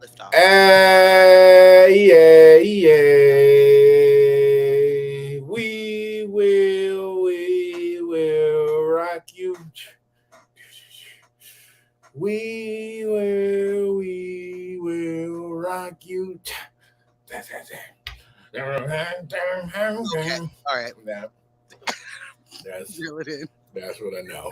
Lift off. Yeah. We will rock you. We will rock you. Okay. All right. That, that's Reel it in. that's what I know.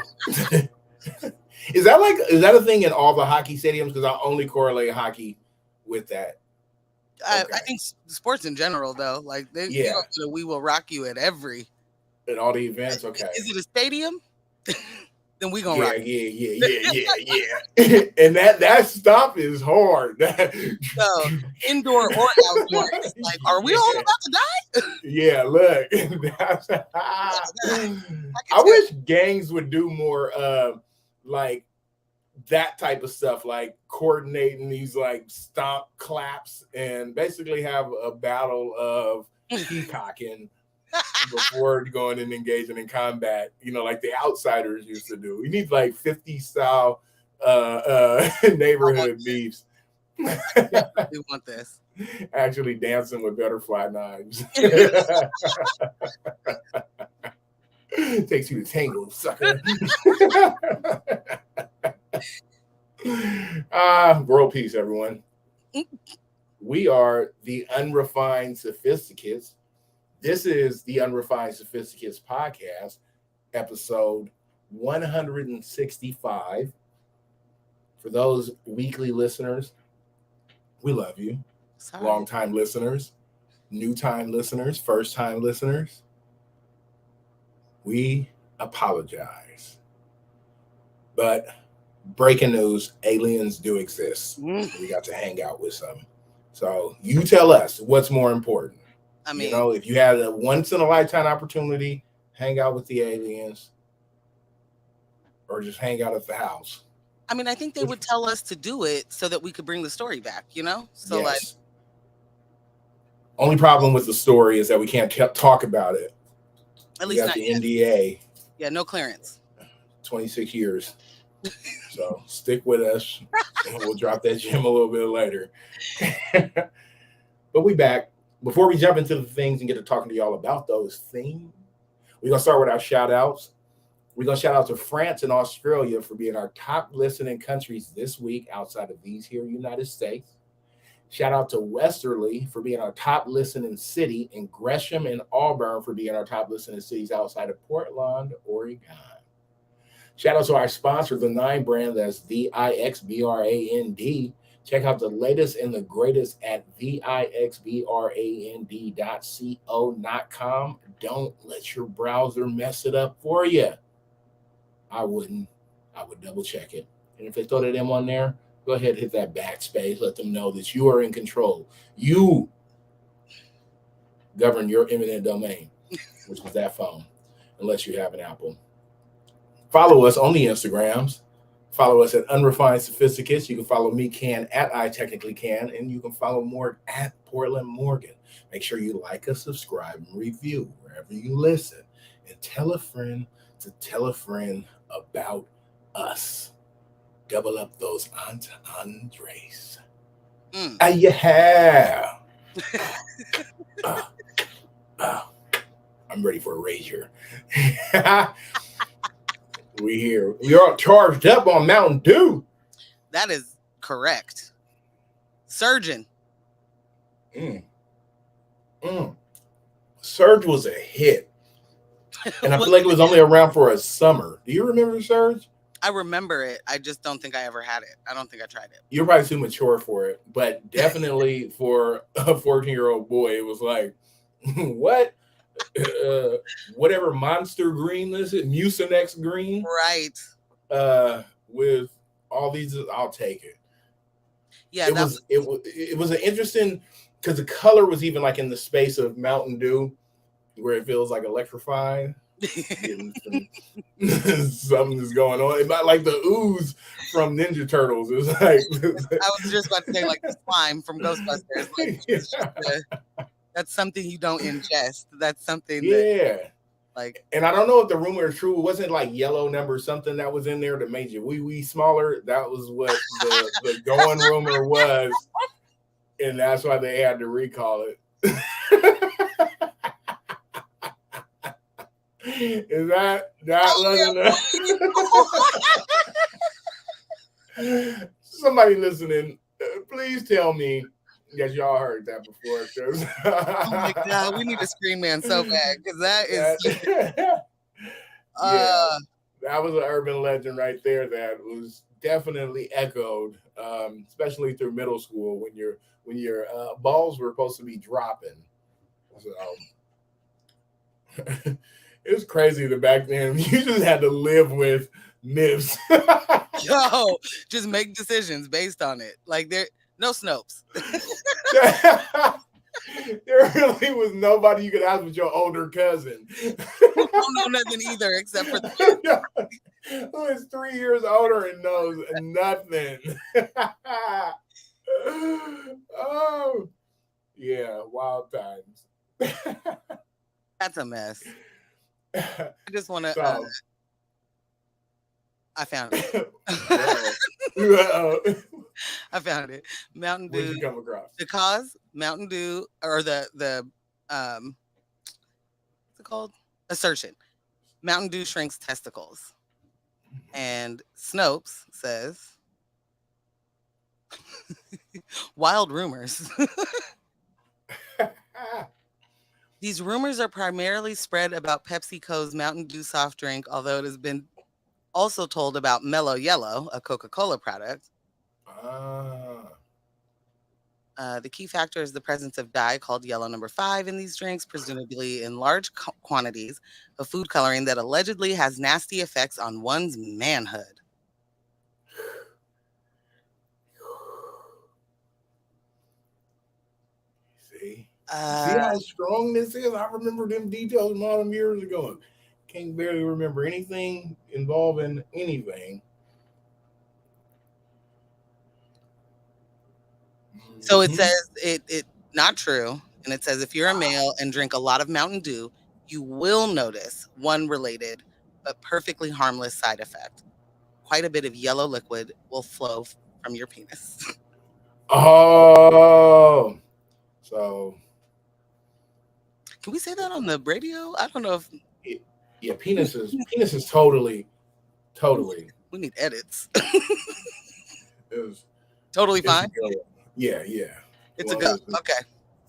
Is that a thing in all the hockey stadiums? Because I only correlate hockey with that. Okay. I think sports in general, though, like they Yeah. go to the "We Will Rock You" at every. At all the events. Okay. Is it a stadium? Then we gonna rock. Yeah. And that stop is hard. So indoor or outdoor, it's like, are we all Yeah. about to die? Yeah, look. I can I tell. wish gangs would do more like that type of stuff, like coordinating these like stomp claps and basically have a battle of peacocking before going and engaging in combat, like the outsiders used to do. We need like 50 style neighborhood beefs. We want this. Actually dancing with butterfly knives. Takes you to tango, sucker. World peace, everyone. We are the Unrefined Sophisticates. This is the Unrefined Sophisticates podcast, episode 165. For those weekly listeners, we love you. Sorry. Long-time listeners, new-time listeners, first-time listeners, we apologize. But breaking news, aliens do exist. We got to hang out with some. So you tell us what's more important. I mean, if you had a once-in-a-lifetime opportunity, hang out with the aliens or just hang out at the house. I mean, I think they would tell us to do it so that we could bring the story back, So, yes. Only problem with the story is that we can't talk about it. At least not the yet. NDA. Yeah, no clearance. 26 years. So stick with us. And we'll drop that gem a little bit later. But we back. Before we jump into the things and get to talking to y'all about those things, we're going to start with our shout outs. We're going to shout out to France and Australia for being our top listening countries this week outside of these here United States. Shout out to Westerly for being our top listening city, and Gresham and Auburn for being our top listening cities outside of Portland, Oregon. Shout out to our sponsor, the Nine brand, that's VIXBRAND. Check out the latest and the greatest at VIXBRAND.co.com. Don't let your browser mess it up for you. I wouldn't. I would double check it. And if they throw that M on there, go ahead and hit that backspace. Let them know that you are in control. You govern your eminent domain, which is that phone, unless you have an Apple. Follow us on the Instagrams. Follow us at Unrefined Sophisticates. You can follow me, Can, at I Technically Can, and you can follow Morgan at Portland Morgan. Make sure you like us, subscribe, and review wherever you listen. And tell a friend to tell a friend about us. Double up those Andres. Yeah. I'm ready for a rager. We here. We are charged up on Mountain Dew. That is correct. Surgeon. Surge was a hit. And I feel like it was only around for a summer. Do you remember Surge? I remember it. I just don't think I ever had it. I don't think I tried it. You're probably too mature for it. But definitely for a 14-year-old boy, it was like, what? Whatever Monster Green is it? Mucinex Green? Right. With all these, I'll take it. Yeah, it was an interesting, because the color was even like in the space of Mountain Dew, where it feels like electrifying. Something's going on. It's not like the ooze from Ninja Turtles. It was like I was just about to say like the slime from Ghostbusters. Like, that's something you don't ingest. That's something that Like, and I don't know if the rumor is true. It wasn't like yellow number something that was in there that made you wee smaller. That was what the going rumor was, and that's why they had to recall it. Is that wasn't a somebody listening? Please tell me that y'all heard that before. Because oh my God, we need a Scream Man so bad because that is something. Yeah, that was an urban legend right there that was definitely echoed, especially through middle school when your balls were supposed to be dropping. So it was crazy that back then you just had to live with myths. Yo, just make decisions based on it. Like no Snopes. There really was nobody you could ask but your older cousin. Who don't know nothing either except for the who is 3 years older and knows nothing. Oh, yeah, wild times. That's a mess. I just want to. So, I found it. I found it. Mountain Dew. What'd you come across? The cause Mountain Dew or the what's it called? Assertion. Mountain Dew shrinks testicles. And Snopes says wild rumors. These rumors are primarily spread about PepsiCo's Mountain Dew soft drink, although it has been also told about Mellow Yellow, a Coca-Cola product. The key factor is the presence of dye called yellow number 5 in these drinks, presumably in large quantities of food coloring that allegedly has nasty effects on one's manhood. See how strong this is? I remember them details a lot of years ago. Can't barely remember anything involving anything. So it says it not true. And it says if you're a male and drink a lot of Mountain Dew, you will notice one related but perfectly harmless side effect. Quite a bit of yellow liquid will flow from your penis. Oh, so can we say that on the radio? I don't know if penis is totally. We need edits. It was totally fine. Yeah. It's a go. Okay.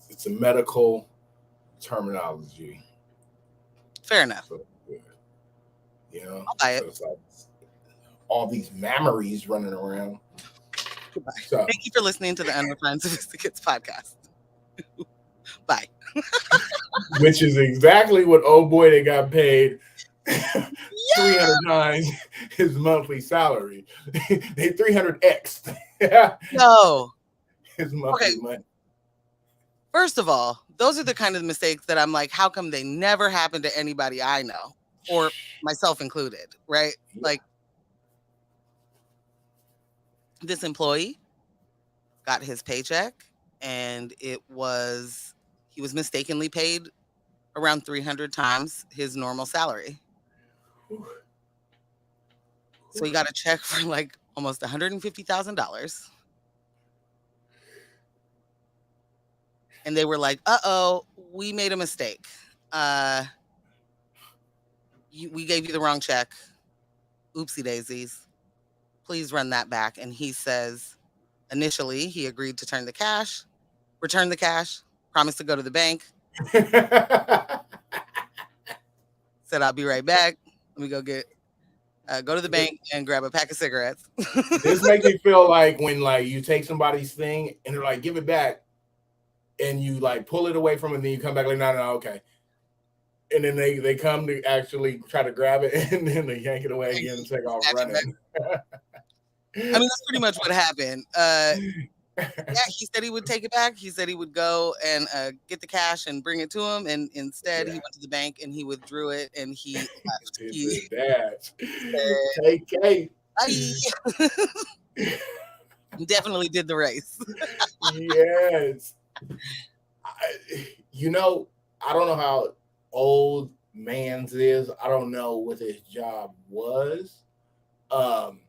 It's a medical terminology. Fair enough. So, you know, I'll buy it. So it's like all these memories running around. Goodbye. So, thank you for listening to the Unrefined Sophisticates podcast. Bye. Which is exactly what old boy that got paid 300 times his monthly salary. They 300x. No. His monthly money. First of all, those are the kind of mistakes that I'm like, how come they never happen to anybody I know, or myself included, right? Yeah. Like, this employee got his paycheck, and he was mistakenly paid around 300 times his normal salary. So he got a check for like almost $150,000. And they were like, uh-oh, we made a mistake. We gave you the wrong check. Oopsie daisies. Please run that back. And he says, initially, he agreed to return the cash, promised to go to the bank. Said, I'll be right back. Let me go to the bank and grab a pack of cigarettes. This makes me feel like when like you take somebody's thing and they're like, give it back. And you like pull it away from it, and then you come back like, no, okay. And then they come to actually try to grab it, and then they yank it away again and take off running. I mean, that's pretty much what happened. Yeah, he said he would take it back. He said he would go and get the cash and bring it to him. And instead, he went to the bank and he withdrew it and he left. He take Kate. Definitely did the race. Yes. I don't know how old man's is. I don't know what his job was. Um,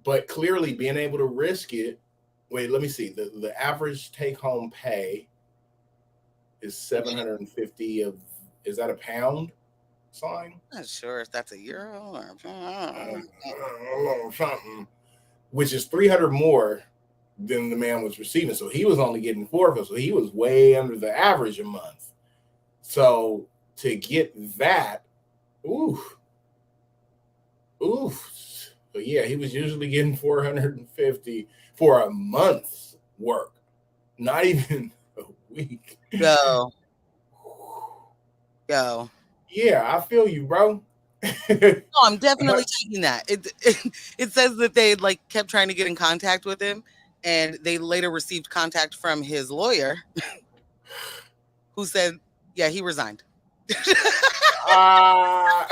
but clearly being able to risk it. Wait, let me see. The average take home pay is 750 of, is that a pound sign? I'm not sure if that's a euro or Something, which is 300 more than the man was receiving. So he was only getting 4 of, so he was way under the average a month. So to get that, oof, oof. But yeah, he was usually getting 450 for a month's work, not even a week. go go. Yeah, I feel you, bro. No, I'm definitely taking that. It says that they like kept trying to get in contact with him, and they later received contact from his lawyer, who said, "Yeah, he resigned." Ah,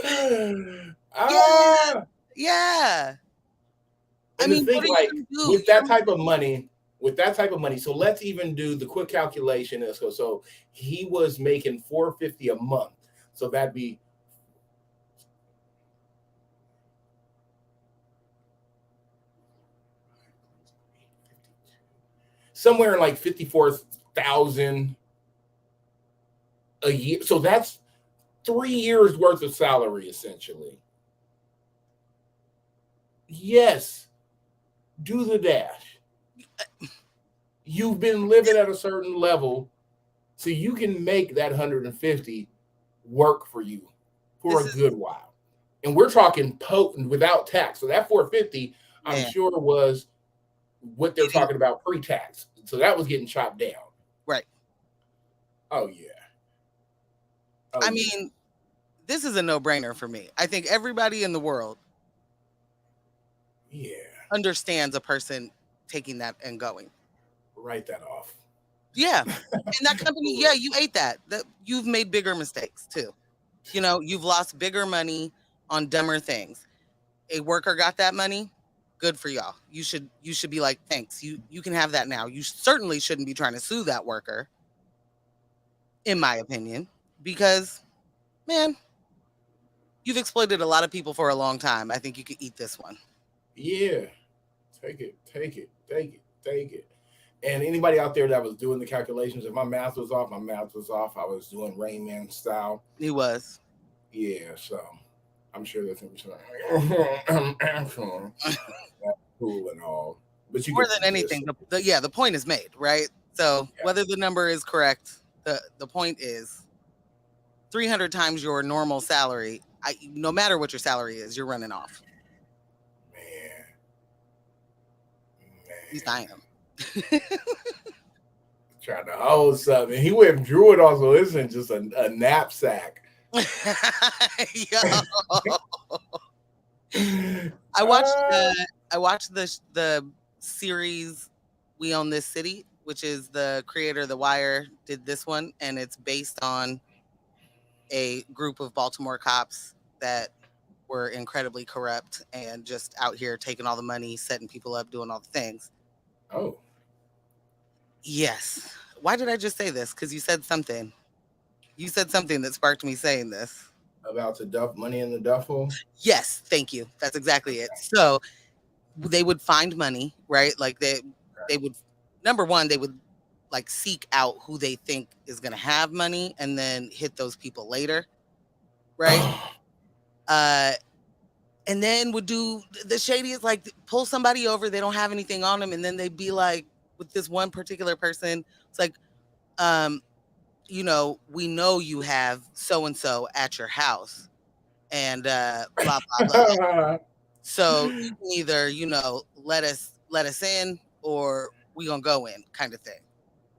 Yeah, ah. yeah. I And to mean, what think, are you like, gonna do? with that type of money, so let's even do the quick calculation. So he was making 450 a month. So that'd be somewhere in like 54,000 a year. So that's 3 years worth of salary, essentially. Yes, do the dash. You've been living at a certain level, so you can make that 150 work for you for This a is good while. And we're talking potent without tax. So that 450, I'm man sure, was what they're eating talking about pre-tax. So that was getting chopped down. right. Oh yeah. Oh I yeah. mean, this is a no-brainer for me. I think everybody in the world Yeah. understands a person taking that and going. Write that off. Yeah. And that company, yeah, you ate that. That you've made bigger mistakes too. You know, you've lost bigger money on dumber things. A worker got that money. Good for y'all. You should be like, thanks. You can have that now. You certainly shouldn't be trying to sue that worker, in my opinion, because man, you've exploited a lot of people for a long time. I think you could eat this one. Yeah. Take it. Take it. Take it. Take it. And anybody out there that was doing the calculations, if my math was off, my math was off. I was doing Rain Man style. He was. Yeah, so I'm sure that's interesting. That's cool and all, but you More get than the gist anything, of it. yeah, the point is made, right? So Yeah. whether the number is correct, the point is 300 times your normal salary. No matter what your salary is, you're running off. Man, At least I man. am. Trying to hold something. He went and drew it also. This isn't just a knapsack. Yo. I watched Ah, I watched the series We Own This City, which is the creator of The Wire did this one, and it's based on a group of Baltimore cops that were incredibly corrupt and just out here taking all the money, setting people up, doing all the things. oh, Yes. Why did I just say this? Because you said something. You said something that sparked me saying this. about to duff money in the duffel. Yes, thank you. That's exactly it. So they would find money, right? Like they would number one, they would like seek out who they think is gonna have money and then hit those people later, right? Uh and then would do the shadiest, like pull somebody over, they don't have anything on them, and then they'd be like with this one particular person, it's like, um, we know you have so and so at your house and blah blah blah. So you can either, let us in or we gonna go in kind of thing.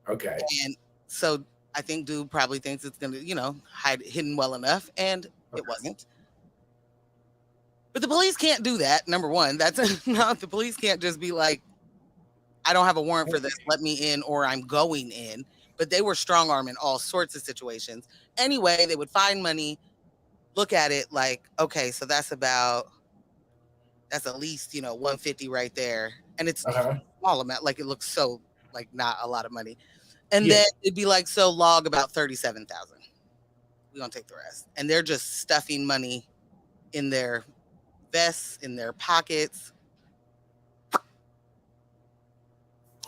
Okay. And so I think dude probably thinks it's gonna, hide hidden well enough, and it Okay. wasn't. But the police can't do that. Number one, that's not the police can't just be like, I don't have a warrant for this, let me in or I'm going in. But they were strong arm in all sorts of situations. Anyway, they would find money, look at it like, okay, so that's at least, 150 right there. And it's Uh huh. small amount, like it looks so like not a lot of money. And Yeah. then it'd be like, so log about 37,000. We're gonna take the rest. And they're just stuffing money in their vests, in their pockets.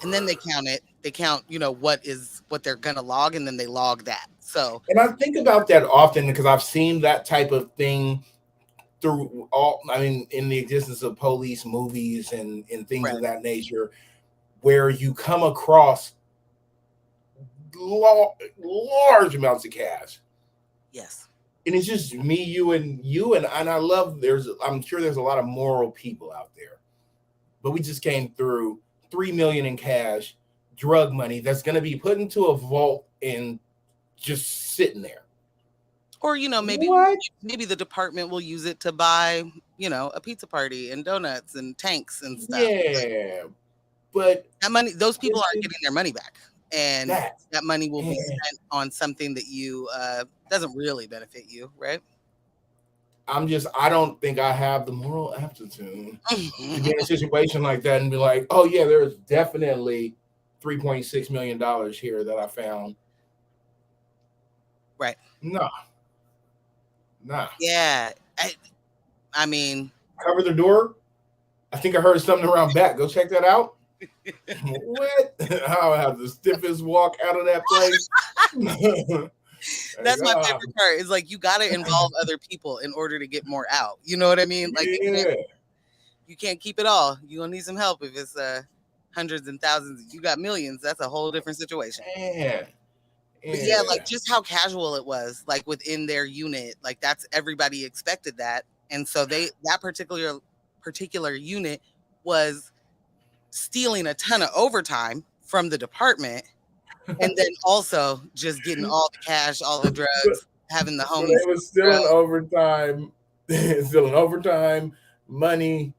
And then they count it. They count, what they're gonna log, and then they log that. So And I think about that often because I've seen that type of thing through in the existence of police movies and things of right. that nature, where you come across large amounts of cash. Yes. And it's just me, and I love I'm sure there's a lot of moral people out there. But we just came through 3 million in cash, drug money that's gonna be put into a vault and just sitting there. Or, What? maybe the department will use it to buy, a pizza party and donuts and tanks and stuff. Yeah. But That money, those people this aren't is getting their money back. And that. that money will be And spent on something that doesn't really benefit you, right? I don't think I have the moral aptitude to be in a situation like that and be like, oh yeah, there's definitely $3.6 million here that I found. Right. No, nah. Yeah. I mean, Cover the door. I think I heard something around back. Go check that out. What? I'll have the stiffest walk out of that place. Like, that's my favorite part. Is like you got to involve other people in order to get more out. You know what I mean? Like yeah, you can't keep it all. You're gonna need some help if it's hundreds and thousands. You got millions. That's a whole different situation. man, But yeah, like yeah. just how casual it was, like within their unit, like that's everybody expected that. And so that particular unit was stealing a ton of overtime from the department and then also just getting all the cash, all the But drugs, having the so homies they was grow. stealing overtime, stealing overtime, money,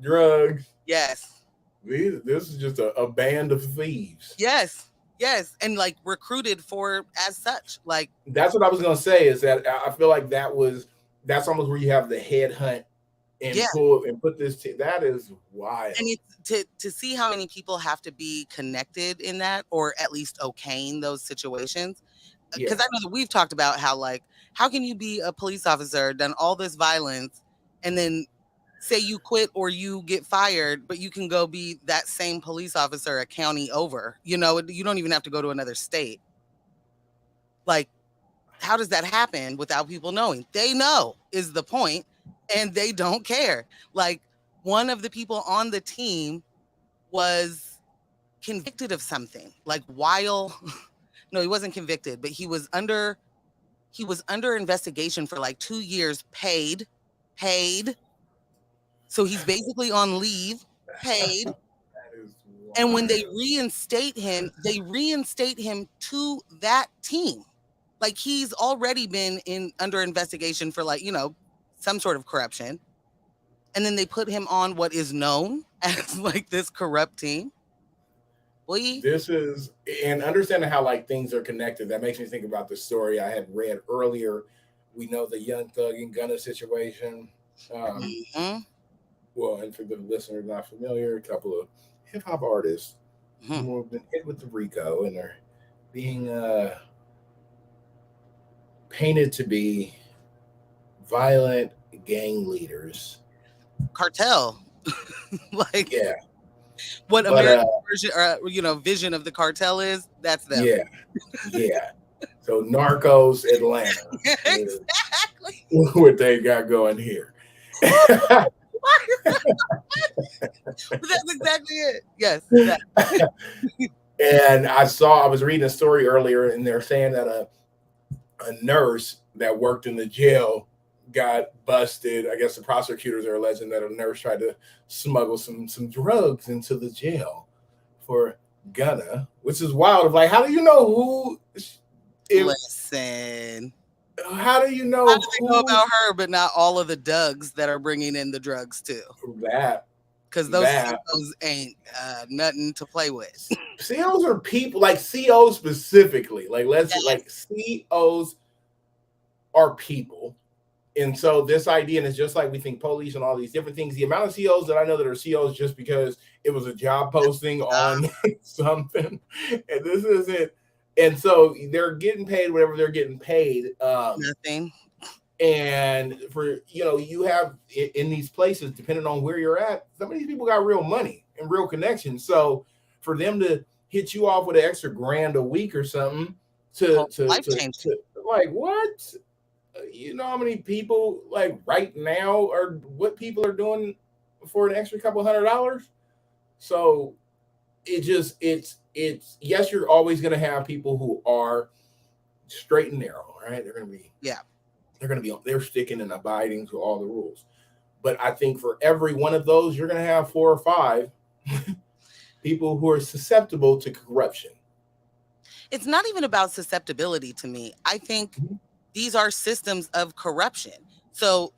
drugs. Yes. This is just a band of thieves. Yes. Yes. And like recruited for as such. Like That's what I was gonna say. Is that I feel like that's almost where you have the head hunt yeah. and pull and put this. That is wild. And it's to see how many people have to be connected in that, or at least okaying those situations. Because Yeah. I know that we've talked about how, like, how can you be a police officer, done all this violence, and then say you quit or you get fired, but you can go be that same police officer a county over. You don't even have to go to another state. Like, how does that happen without people knowing? They know is the point, and they don't care. Like, one of the people on the team was convicted of something. Like, while no, he wasn't convicted, but he was under investigation for like 2 years, paid. So he's basically on leave, paid. That is And when they wild. reinstate him to that team. Like he's already been in under investigation for like, some sort of corruption. And then they put him on what is known as like this corrupt team. Boy, This is and understanding how like things are connected. That makes me think about the story I had read earlier. We know the Young Thug and Gunna situation. Um, mhm, well, and for the listeners not familiar, a couple of hip hop artists mhm. who have been hit with the RICO and are being painted to be violent gang leaders. Cartel. Like Yeah, what but American version or vision of the cartel is, that's them. yeah, yeah. So Narcos Atlanta is Exactly. what they got going here. That's exactly it. Yes, exactly. And I was reading a story earlier, and they're saying that a nurse that worked in the jail got busted. I guess the prosecutors are alleging that a nurse tried to smuggle some drugs into the jail for Gunna, which is wild. Of like, how do you know who? If Listen, how do you how know do they know who about her, but not all of the Dougs that are bringing in the drugs too? that Because those that CEOs ain't nothing to play with. COs are people like COs specifically. Like let's Yes, like COs are people And so this idea, and it's just like we think police and all these different things. The amount of COs that I know that are COs just because it was a job posting on something, and this isn't. And so they're getting paid whatever they're getting paid. Nothing. And for you have in these places, depending on where you're at, some of these people got real money and real connections. So for them to hit you off with an extra grand a week or something to Whole to life to, changing. to like what? You know how many people like right now are what people are doing for an extra couple $100? So it's yes, you're always going to have people who are straight and narrow, right? Yeah. They're sticking and abiding to all the rules. But I think for every one of those, you're going to have 4 or 5 people who are susceptible to corruption. It's not even about susceptibility to me. I think Mhm. these are systems of corruption. So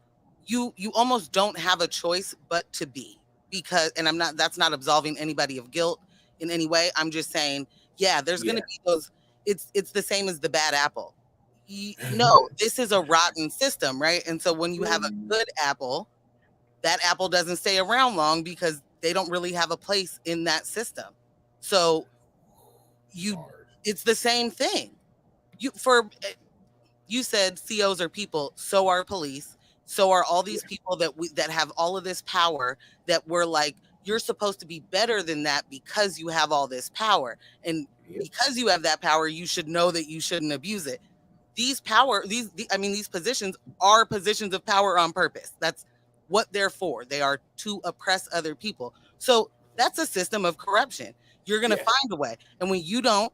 you almost don't have a choice but to be, because, and I'm not, that's not absolving anybody of guilt in any way. I'm just saying, yeah, there's going Yeah. to be those. It's the same as the bad apple. No, this is a rotten system, right? And so when you have a good apple, that apple doesn't stay around long because they don't really have a place in that system. So you Hard. it's the same thing. You said COs are people, so are police, so are all Yeah. these people that have all of this power, that we're like, you're supposed to be better than that because you have all this power. And Yep. because you have that power, you should know that you shouldn't abuse it. These power, I mean, these positions are positions of power on purpose. That's what they're for. They are to oppress other people. So that's a system of corruption. You're going to Yeah. find a way. And when you don't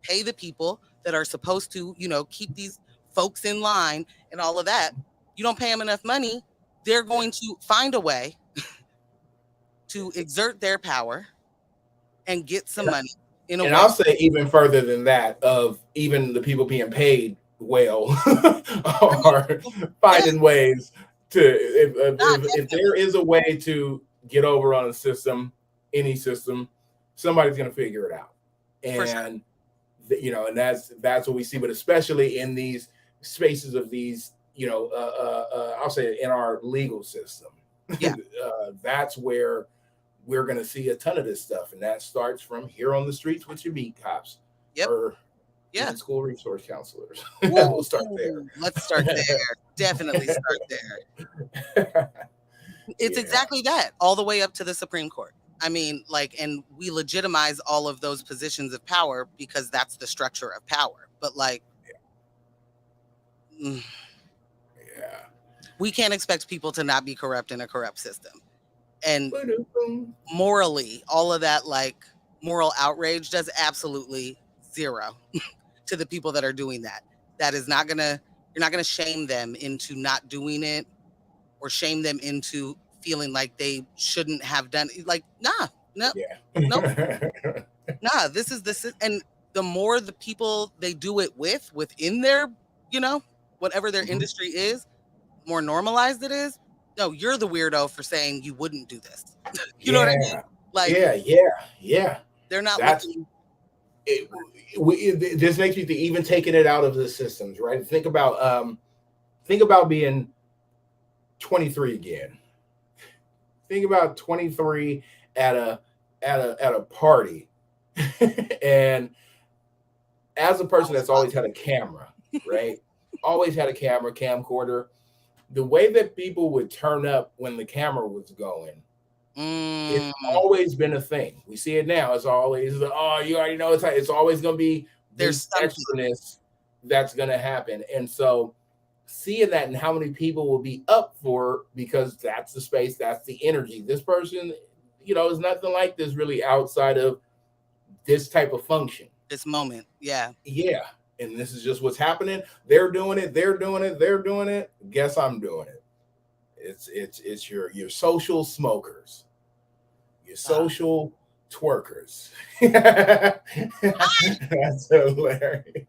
pay the people that are supposed to, keep these folks in line and all of that, you don't pay them enough money, they're Yeah. going to find a way to exert their power and get some And money in a And way. I'll say even further than that, of even the people being paid well I mean, are yeah, finding ways to nah, if there definitely, is a way to get over on a system, any system, somebody's going to figure it out. for sure. And and that's what we see, but especially in these spaces of these, I'll say in our legal system, Yeah. that's where we're going to see a ton of this stuff. And that starts from here on the streets with your beat cops Yep. or Yeah. even school resource counselors. We'll start there. Ooh, let's start there. Definitely start there. It's Yeah. exactly that, all the way up to the Supreme Court. I mean, like, and we legitimize all of those positions of power because that's the structure of power. But like, mm, Yeah. we can't expect people to not be corrupt in a corrupt system. And morally, all of that, like, moral outrage does absolutely zero to the people that are doing that. That is not gonna, you're not gonna shame them into not doing it, or shame them into feeling like they shouldn't have done it. Like, nah, no, no, Yeah. nah, this is this. And the more the people they do it within their, you know, whatever their Mhm. industry is, more normalized it is. No, you're the weirdo for saying you wouldn't do this. You know what I mean? Yeah. Like, Yeah. Yeah. Yeah. they're not That's looking. it. This makes me think, even taking it out of the systems, right? Think about being 23 again. Think about 23 at a party, and as a That person was that's always had a camera, right? Always had a camera, camcorder. The way that people would turn up when the camera was going, it's mm, always been a thing. We see it now. It's always, oh, you already know it's always going to be there's this something. extraness that's going to happen. And so seeing that and how many people will be up for it, because that's the space, that's the energy. This person, is nothing like this really outside of this type of function. This moment, yeah. Yeah. And this is just what's happening. They're doing it. They're doing it. They're doing it. Guess I'm doing it. It's your social smokers, your Uh, social twerkers. That's hilarious.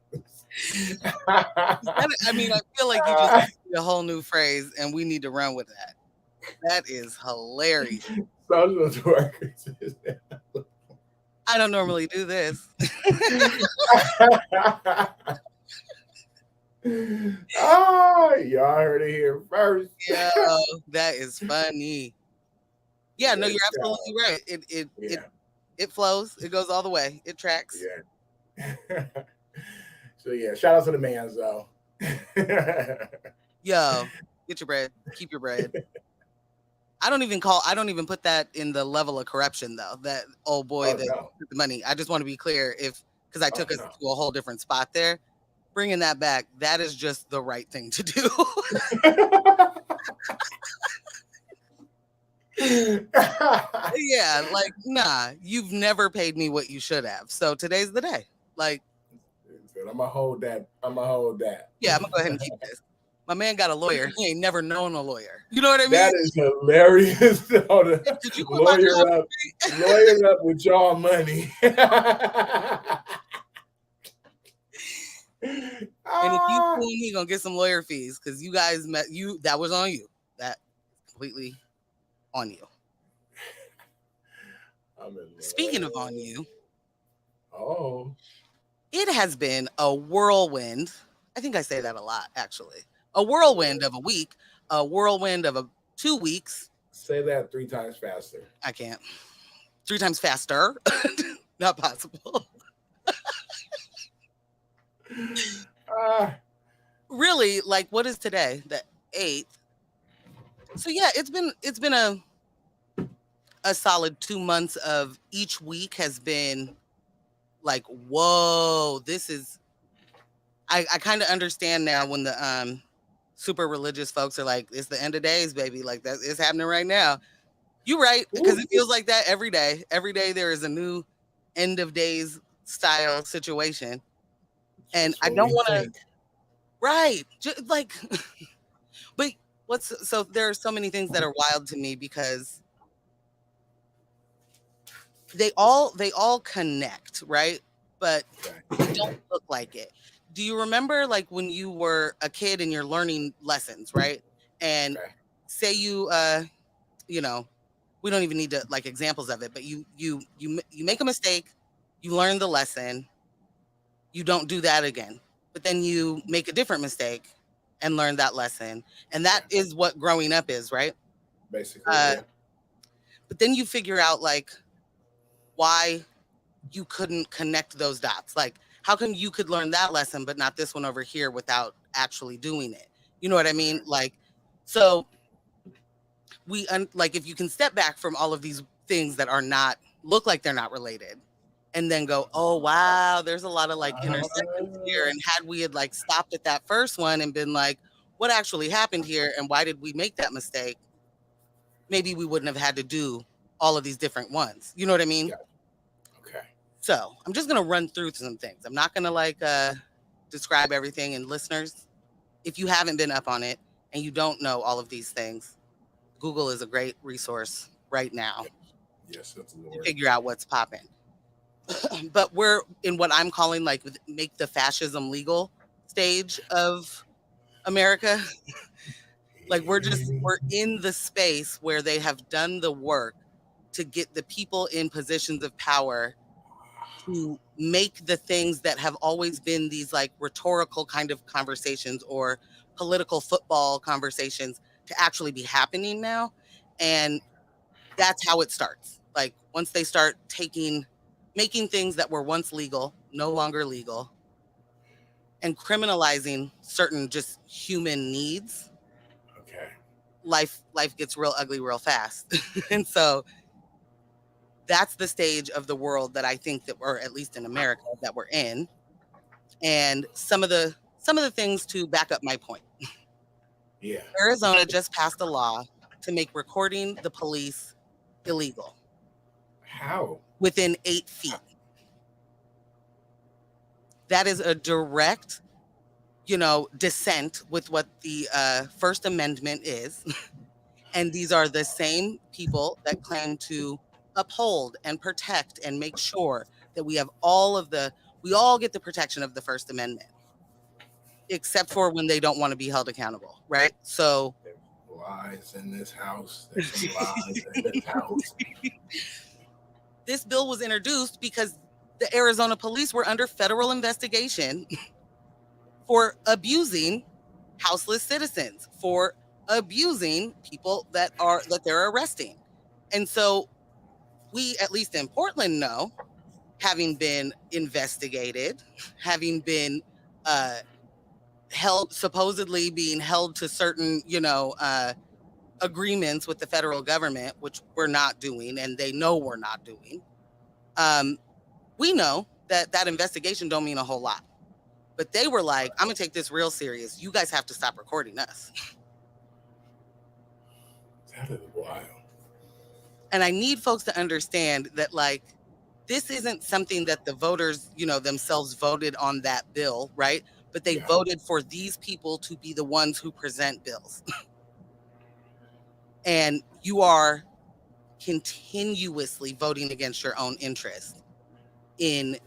I mean, I feel like you just gave me a whole new phrase, and we need to run with that. That is hilarious. Social twerkers. I don't normally do this. Ah, y'all heard it here first. Yeah, that is funny. Yeah, no, Good you're stuff. absolutely right. Yeah, It flows. It goes all the way. It tracks. yeah. So yeah, shout out to the man's though. Yo, get your bread. Keep your bread. I don't even put that in the level of corruption though. That old boy Oh that no. took the money. I just want to be clear if because I Oh took us no. to a whole different spot there. Bringing that back, that is just the right thing to do. Yeah, like, nah, you've never paid me what you should have. So today's the day. Like, I'm gonna hold that. I'm gonna hold that. yeah, I'm gonna go ahead and keep this. My man got a lawyer. He ain't never known a lawyer. You know what I mean? That is hilarious. Did you quit my Lawyer job? up, lawyer up with y'all money. And if you Ah, sue him, he gonna get some lawyer fees because you guys met you. That was on you. That is completely on you. I'm in Speaking of on love. you, Oh, it has been a whirlwind. I think I say that a lot, actually. A whirlwind of a week, a whirlwind of 2 weeks. say that 3 times faster. I can't. 3 times faster. Not possible. Ah, Really, like what is today? The 8th. So yeah, it's been a solid 2 months of each week has been like, whoa, this is I kind of understand now when the super religious folks are like, it's the end of days, baby. Like that is happening right now. You're right, because it ooh, feels like that every day. Every day there is a new end of days style situation. And just I when don't we want to, think. right. Just like, but so there are so many things that are wild to me because they all connect, right? But they Okay. don't look like it. Do you remember like when you were a kid and you're learning lessons, right? And Okay. say you know, we don't even need to like examples of it, but you make a mistake, you learn the lesson, you don't do that again. But then you make a different mistake and learn that lesson. And that Okay. is what growing up is, right? Basically, Uh, yeah. but then you figure out like why you couldn't connect those dots. Like, how come you could learn that lesson, but not this one over here without actually doing it? You know what I Okay. mean? Like, so like if you can step back from all of these things that are not look like they're not related and then go, oh wow, there's a lot of like intersections here. Uh, And had we had like stopped at that first one and been like, what actually happened here and why did we make that mistake? Maybe we wouldn't have had to do all of these different ones. You know what I mean? yeah. Okay. So I'm just gonna run through some things. I'm not gonna like describe everything. And listeners, if you haven't been up on it and you don't know all of these things, Google is a great resource right now Yes. Yes, that's the to Lord. figure out what's popping. But we're in what I'm calling like make the fascism legal stage of America. Like we're in the space where they have done the work to get the people in positions of power to make the things that have always been these like rhetorical kind of conversations or political football conversations to actually be happening now. And that's how it starts. Like once they start making things that were once legal, no longer legal, and criminalizing certain just human needs, Okay. life gets real ugly real fast. And so that's the stage of the world that I think that or at least in America that we're in. And some of the things to back up my point. Yeah. Arizona just passed a law to make recording the police illegal How? within 8 feet. That is a direct, dissent with what the First Amendment is. And these are the same people that claim to uphold and protect and make sure that we all get the protection of the First Amendment, except for when they don't want to be held accountable, right? So There's lies in this house. There's some lies in this house. this bill was introduced because the Arizona police were under federal investigation for abusing houseless citizens, for abusing people that they're arresting. And so we, at least in Portland, know, having been investigated, having been uh, held, supposedly being held to certain, agreements with the federal government, which we're not doing, and they know we're not doing. Um, we know that that investigation don't mean a whole lot, but they were like, "I'm gonna take this real serious. You guys have to stop recording us." That is wild. And I need folks to understand that, like, this isn't something that the voters, themselves voted on that bill, right? But they Yeah. voted for these people to be the ones who present bills. And you are continuously voting against your own interest in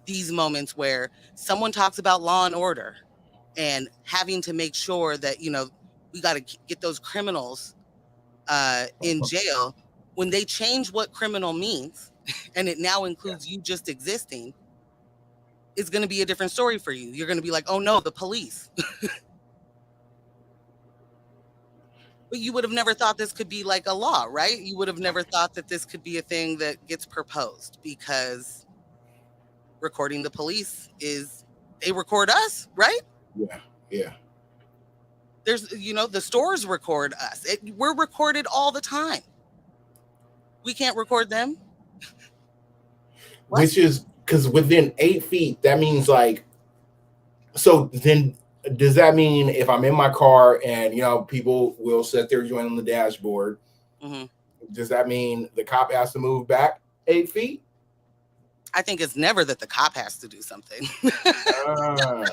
these moments where someone talks about law and order and having to make sure that, we got to get those criminals in jail. When they change what criminal means and it now includes you just existing, it's going to be a different story for you. You're going to be like, oh no, the police. But you would have never thought this could be like a law, right? You would have never thought that this could be a thing that gets proposed, because recording the police is, they record us, right? Yeah. Yeah. There's, the stores record us. We're recorded all the time. We can't record them. What? Which is because within 8 feet, that means like, so then does that mean if I'm in my car and people will set their joint on the dashboard, Mm-hmm. does that mean the cop has to move back 8 feet? I think it's never that the cop has to do something. Ah,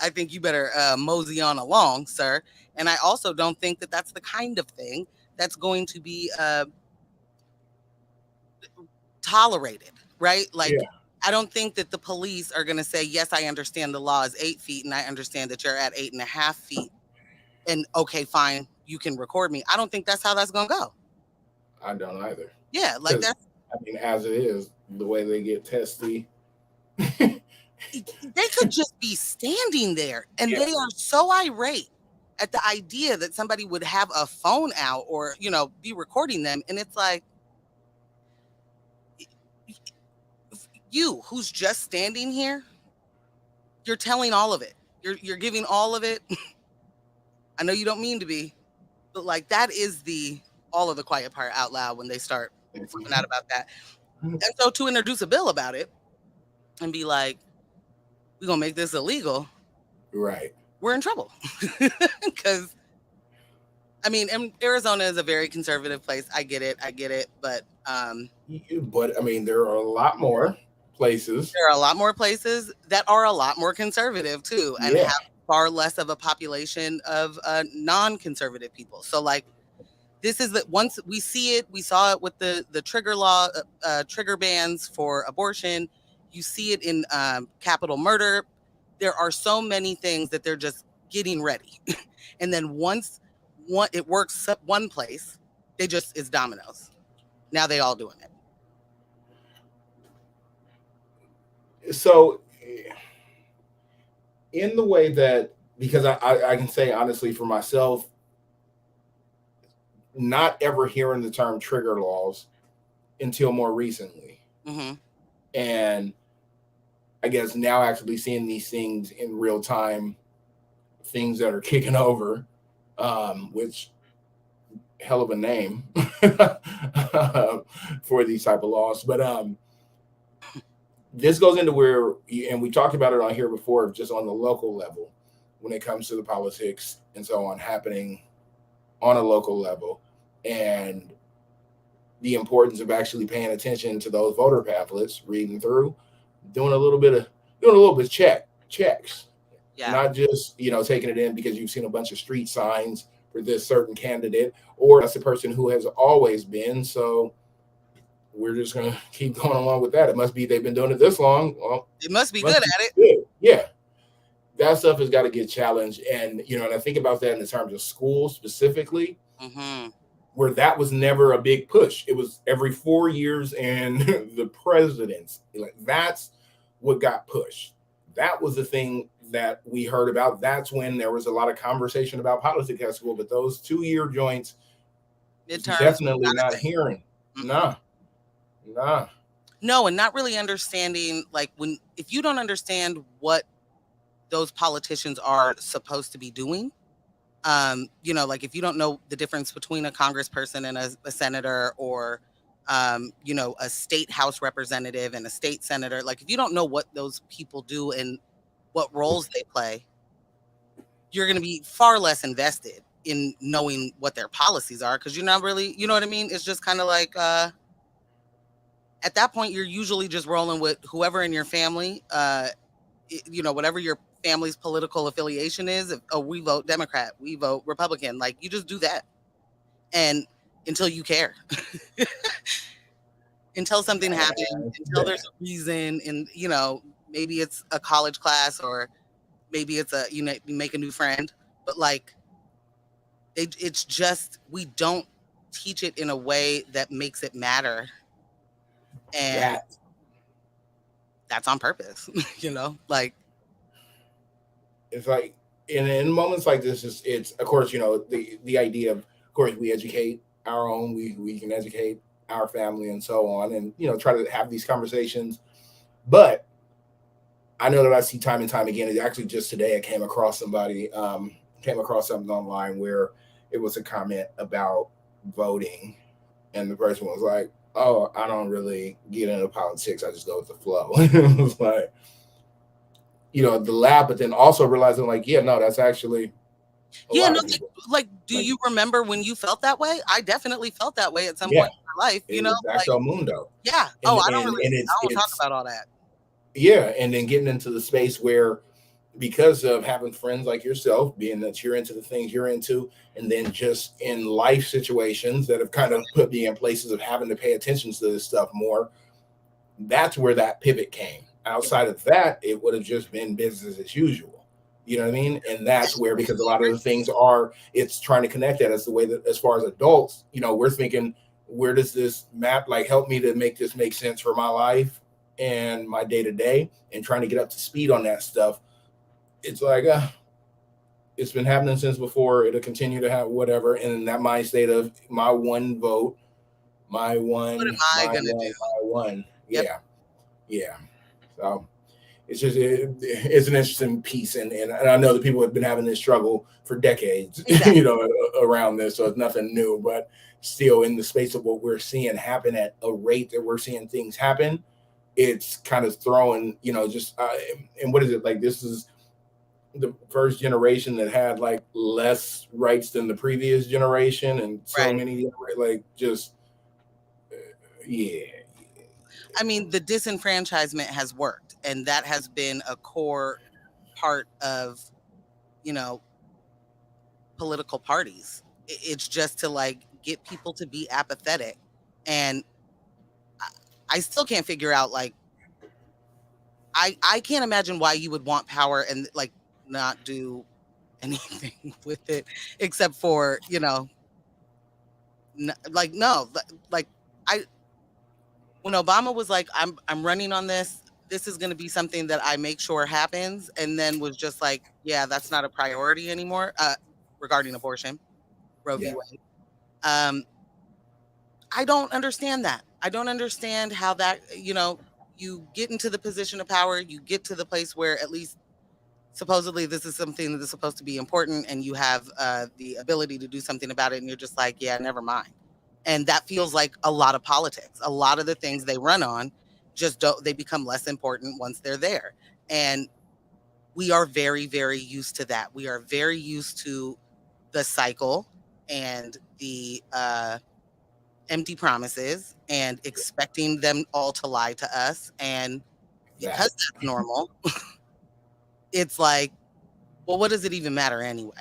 I think you better mosey on along, sir. And I also don't think that that's the kind of thing that's going to be tolerated, right? Like, yeah. I don't think that the police are going to say, yes, I understand the law is 8 feet and I understand that you're at 8.5 feet. And okay, fine, you can record me. I don't think that's how that's going to go. I don't either. Yeah, like Because, that's, I mean, as it is, the way they get testy. they could just be standing there and Yeah. they are so irate at the idea that somebody would have a phone out or, be recording them. And it's like, you who's just standing here, you're telling all of it. You're giving all of it. I know you don't mean to be, but like that is the all of the quiet part out loud when they start flipping out about that. And so to introduce a bill about it and be like, we're gonna make this illegal, Right. we're in trouble. Because I mean, Arizona is a very conservative place. I get it, but But I mean, there are a lot more places. there are a lot more places that are a lot more conservative too, and Yeah. have far less of a population of non-conservative people. So like, this is that once we see it, we saw it with the trigger law, trigger bans for abortion. You see it in capital murder. There are so many things that they're just getting ready, and then once it works up one place, it's dominoes. Now they all doing it. So, in the way that, because I can say honestly for myself, not ever hearing the term trigger laws until more recently. Mm-hmm. And I guess now actually seeing these things in real time, things that are kicking over, which hell of a name for these type of laws. But this goes into where, and we talked about it on here before, just on the local level, when it comes to the politics and so on happening on a local level, and the importance of actually paying attention to those voter pamphlets, reading through, doing a little bit of checks, Yeah. not just taking it in because you've seen a bunch of street signs for this certain candidate, or that's the person who has always been. So we're just gonna keep going along with that. It must be they've been doing it this long. Well, It must be good at it. good. Yeah, that stuff has got to get challenged, and and I think about that in the terms of school specifically, Mm-hmm. where that was never a big push. It was every 4 years and the presidents. Like that's what got pushed. That was the thing that we heard about. That's when there was a lot of conversation about politics at school. But those 2 year joints was Midterms, definitely not a not thing. hearing. Mm-mm. Nah, nah. No, and not really understanding, like, when if you don't understand what those politicians are supposed to be doing, like if you don't know the difference between a congressperson and a senator, or a state house representative and a state senator, like if you don't know what those people do and what roles they play, you're going to be far less invested in knowing what their policies are, because you're not really, you know what I mean? It's just kind of like, at that point, you're usually just rolling with whoever in your family, whatever your family's political affiliation is. If, oh, we vote Democrat, we vote Republican, like you just do that. And until you care, until something happens, until Yeah, there's a reason, and maybe it's a college class, or maybe it's you make a new friend, but like it's just, we don't teach it in a way that makes it matter, and that that's on purpose. Like, it's like in moments like this, it's of course the idea of course we educate our own, we can educate our family and so on, and try to have these conversations. But I know that I see time and time again. It actually just today I came across something online where it was a comment about voting, and the person was like, "Oh, I don't really get into politics. I just go with the flow." It was like, the lab, but then also realizing like, yeah, no, that's actually a yeah, lot no, of people. like, do Like, you remember when you felt that way? I definitely felt that way at some yeah, point in my life, like, exacto mundo, yeah. Oh, and and and I don't talk it's about all that. yeah, and then getting into the space where because of having friends like yourself, being that you're into the things you're into, and then just in life situations that have kind of put me in places of having to pay attention to this stuff more, that's where that pivot came. Yeah. Outside of that, it would have just been business as usual. You know what I mean? And that's where, because a lot of the things are, it's trying to connect that as the way that, as far as adults, we're thinking, where does this map, like, help me to make this make sense for my life and my day to day, and trying to get up to speed on that stuff. It's like, it's been happening since before. It'll continue to have whatever. And in that mind state of my one vote, my What one, am I my gonna one, do? my one. Yep, Yeah, yeah. So it's an interesting piece, and I know that people have been having this struggle for decades, exactly. around this, so it's nothing new. But still, in the space of what we're seeing happen at a rate that we're seeing things happen, it's kind of throwing, just and what is it like? This is the first generation that had like less rights than the previous generation, and so Right. many like just yeah, I mean, the disenfranchisement has worked, and that has been a core part of, you know, political parties. It's just to like get people to be apathetic. And I, I still can't figure out, like, I can't imagine why you would want power and like not do anything with it, except for, like, no, like, I when Obama was like, I'm running on this. This is going to be something that I make sure happens, and then was just like, yeah, that's not a priority anymore. Regarding abortion, Roe v. yeah, Wade. Um, I don't understand that. I don't understand how that, you get into the position of power, you get to the place where at least supposedly this is something that is supposed to be important, and you have the ability to do something about it, and you're just like, yeah, never mind. And that feels like a lot of politics. A lot of the things they run on just don't, they become less important once they're there. And we are very, very used to that. We are very used to the cycle and the empty promises and expecting them all to lie to us. And because that. that's normal, it's like, well, what does it even matter anyway?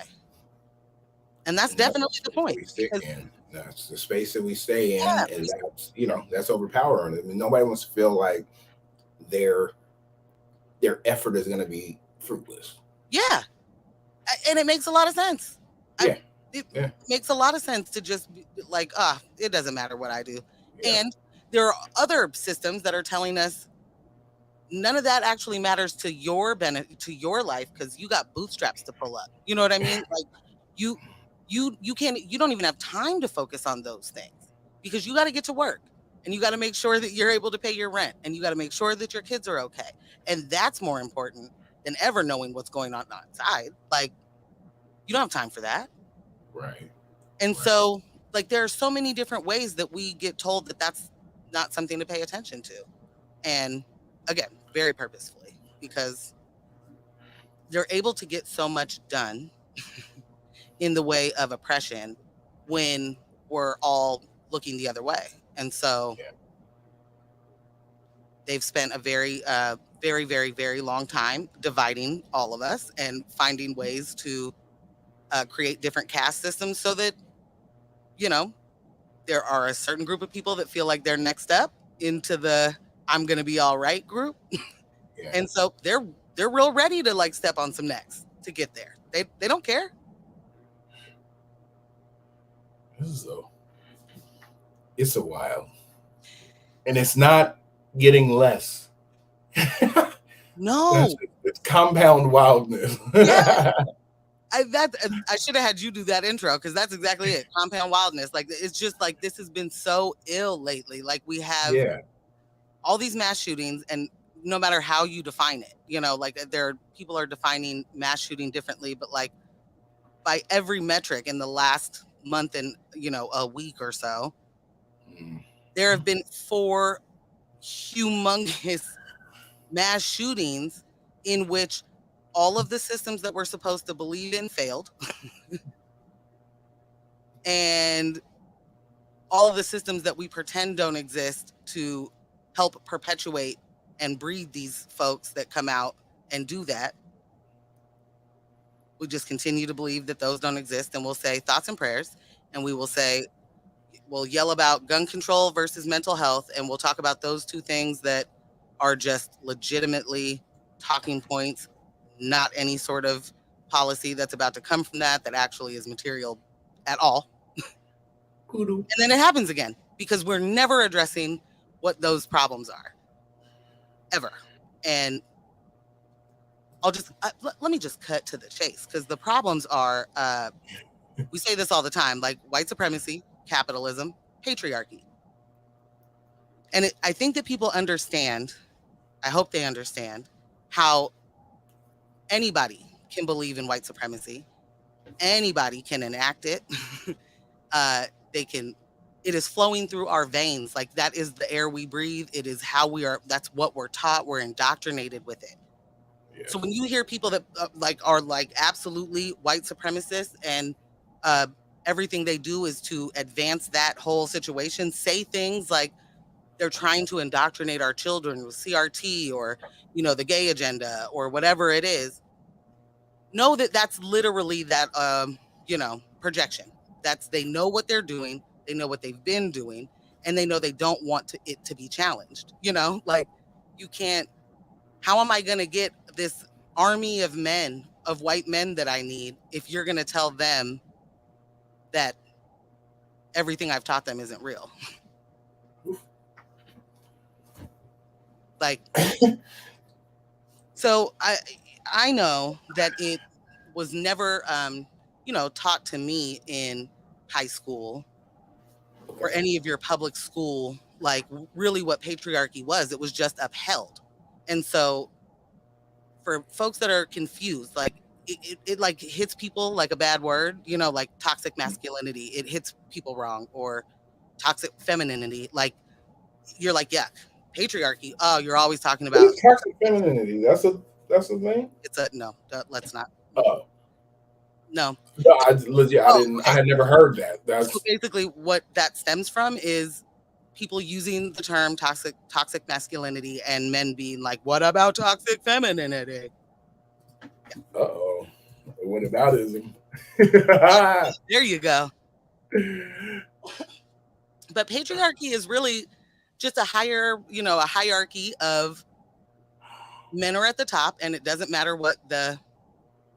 And that's And that's the definitely the space that point, we stay because in. That's the space that we stay in, yeah, and that's overpowering. I mean, nobody wants to feel like their their effort is going to be fruitless. yeah, and it makes a lot of sense. I, Yeah, it yeah, makes a lot of sense to just be like, it doesn't matter what I do. yeah. And there are other systems that are telling us none of that actually matters to your benefit, to your life, because you got bootstraps to pull up. You know what I mean? Like you you can't, you don't even have time to focus on those things because you got to get to work and you got to make sure that you're able to pay your rent and you got to make sure that your kids are okay. And that's more important than ever knowing what's going on outside. Like you don't have time for that. Right. And Right. so like there are so many different ways that we get told that that's not something to pay attention to. And again, very purposefully because they're able to get so much done in the way of oppression when we're all looking the other way. And so Yeah. they've spent a very, very, very long time dividing all of us and finding ways to create different caste systems so that, you know, there are a certain group of people that feel like they're next up into the I'm going to be all right group. Yeah. And so they're real ready to like step on some necks to get there. They don't care. This is a it's a while, and it's not getting less. That's No. it's compound wildness. Yeah. I should have had you do that intro because that's exactly it. Compound wildness. Like it's just like this has been so ill lately. Like we have Yeah. all these mass shootings, and no matter how you define it, you know, like there people are defining mass shooting differently, but like by every metric in the last month and a week or so, Mm. there have been four humongous mass shootings in which all of the systems that we're supposed to believe in failed and all of the systems that we pretend don't exist to help perpetuate and breed these folks that come out and do that. We just continue to believe that those don't exist, and we'll say thoughts and prayers, and we will say, we'll yell about gun control versus mental health, and we'll talk about those two things that are just legitimately talking points, not any sort of policy that's about to come from that actually is material at all. Kudu. And then it happens again because we're never addressing what those problems are ever. And let me just cut to the chase because the problems are, we say this all the time, like white supremacy, capitalism, patriarchy. And I think that people understand, I hope they understand how anybody can believe in white supremacy. Anybody can enact it. They can, it is flowing through our veins. Like that is the air we breathe. It is how we are, that's what we're taught. We're indoctrinated with it. So Yes. when you hear people that are like absolutely white supremacists and uh, everything they do is to advance that whole situation, say things like they're trying to indoctrinate our children with CRT or, the gay agenda or whatever it is, know that that's literally that, projection. That's, they know what they're doing. They know what they've been doing and they know they don't want it to be challenged. Like you can't, how am I going to get this army of men, of white men that I need, if you're going to tell them that everything I've taught them isn't real? Like, so I know that it was never, taught to me in high school or Okay. any of your public school, like really what patriarchy was. It was just upheld. And so for folks that are confused, like it like hits people like a bad word, like toxic masculinity, it hits people wrong, or toxic femininity. Like you're like, yuck, patriarchy. Oh, you're always talking What about, is toxic femininity? That's a thing. it's a no, let's not. Oh. No. No, I legit, I Oh, didn't. I okay. had never heard that. So That's basically what that stems from is people using the term toxic masculinity and men being like, what about toxic femininity? oh, what aboutism? There you go. But patriarchy is really just a hierarchy of men are at the top, and it doesn't matter what the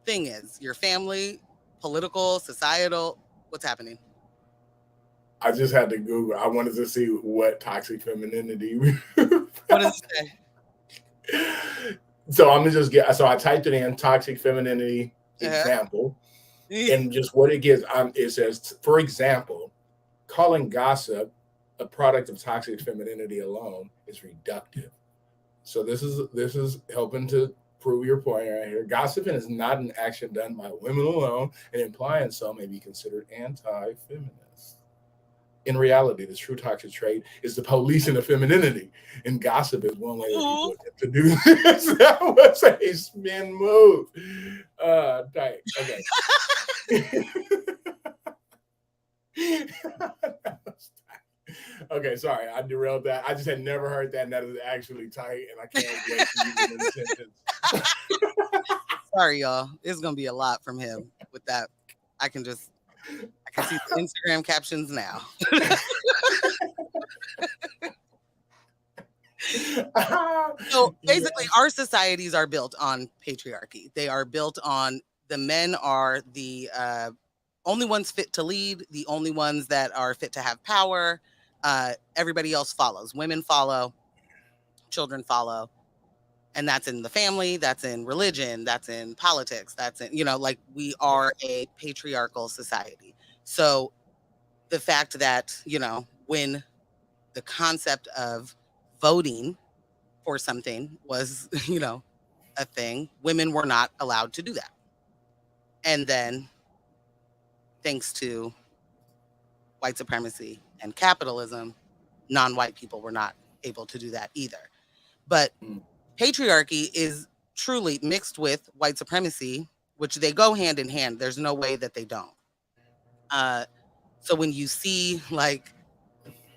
thing is, your family, political, societal, what's happening. I just had to Google. I wanted to see what toxic femininity. What does it say? So I'm gonna just get. So I typed it in toxic femininity Uh-huh. example, and just what it gives. It says, for example, calling gossip a product of toxic femininity alone is reductive. So this is helping to prove your point right here. Gossiping is not an action done by women alone, and implying so may be considered anti-feminist. In reality, the true toxic trait is the policing of femininity, and gossip is one way that people Ooh. attempt to do this. That was a spin move. Tight. Okay. That was tight. Okay, sorry, I derailed that. I just had never heard that, and that is actually tight, and I can't wait to use it in a sentence. Sorry, y'all. It's gonna be a lot from him with that. I can just I can see the Instagram captions now. So basically, Yes. our societies are built on patriarchy. They are built on the men are the only ones fit to lead, the only ones that are fit to have power. Everybody else follows. Women follow, children follow. And that's in the family, that's in religion, that's in politics, that's in, like we are a patriarchal society. So the fact that, when the concept of voting for something was, a thing, women were not allowed to do that. And then thanks to white supremacy and capitalism, non-white people were not able to do that either. But patriarchy is truly mixed with white supremacy, which they go hand in hand. There's no way that they don't. Uh, so when you see like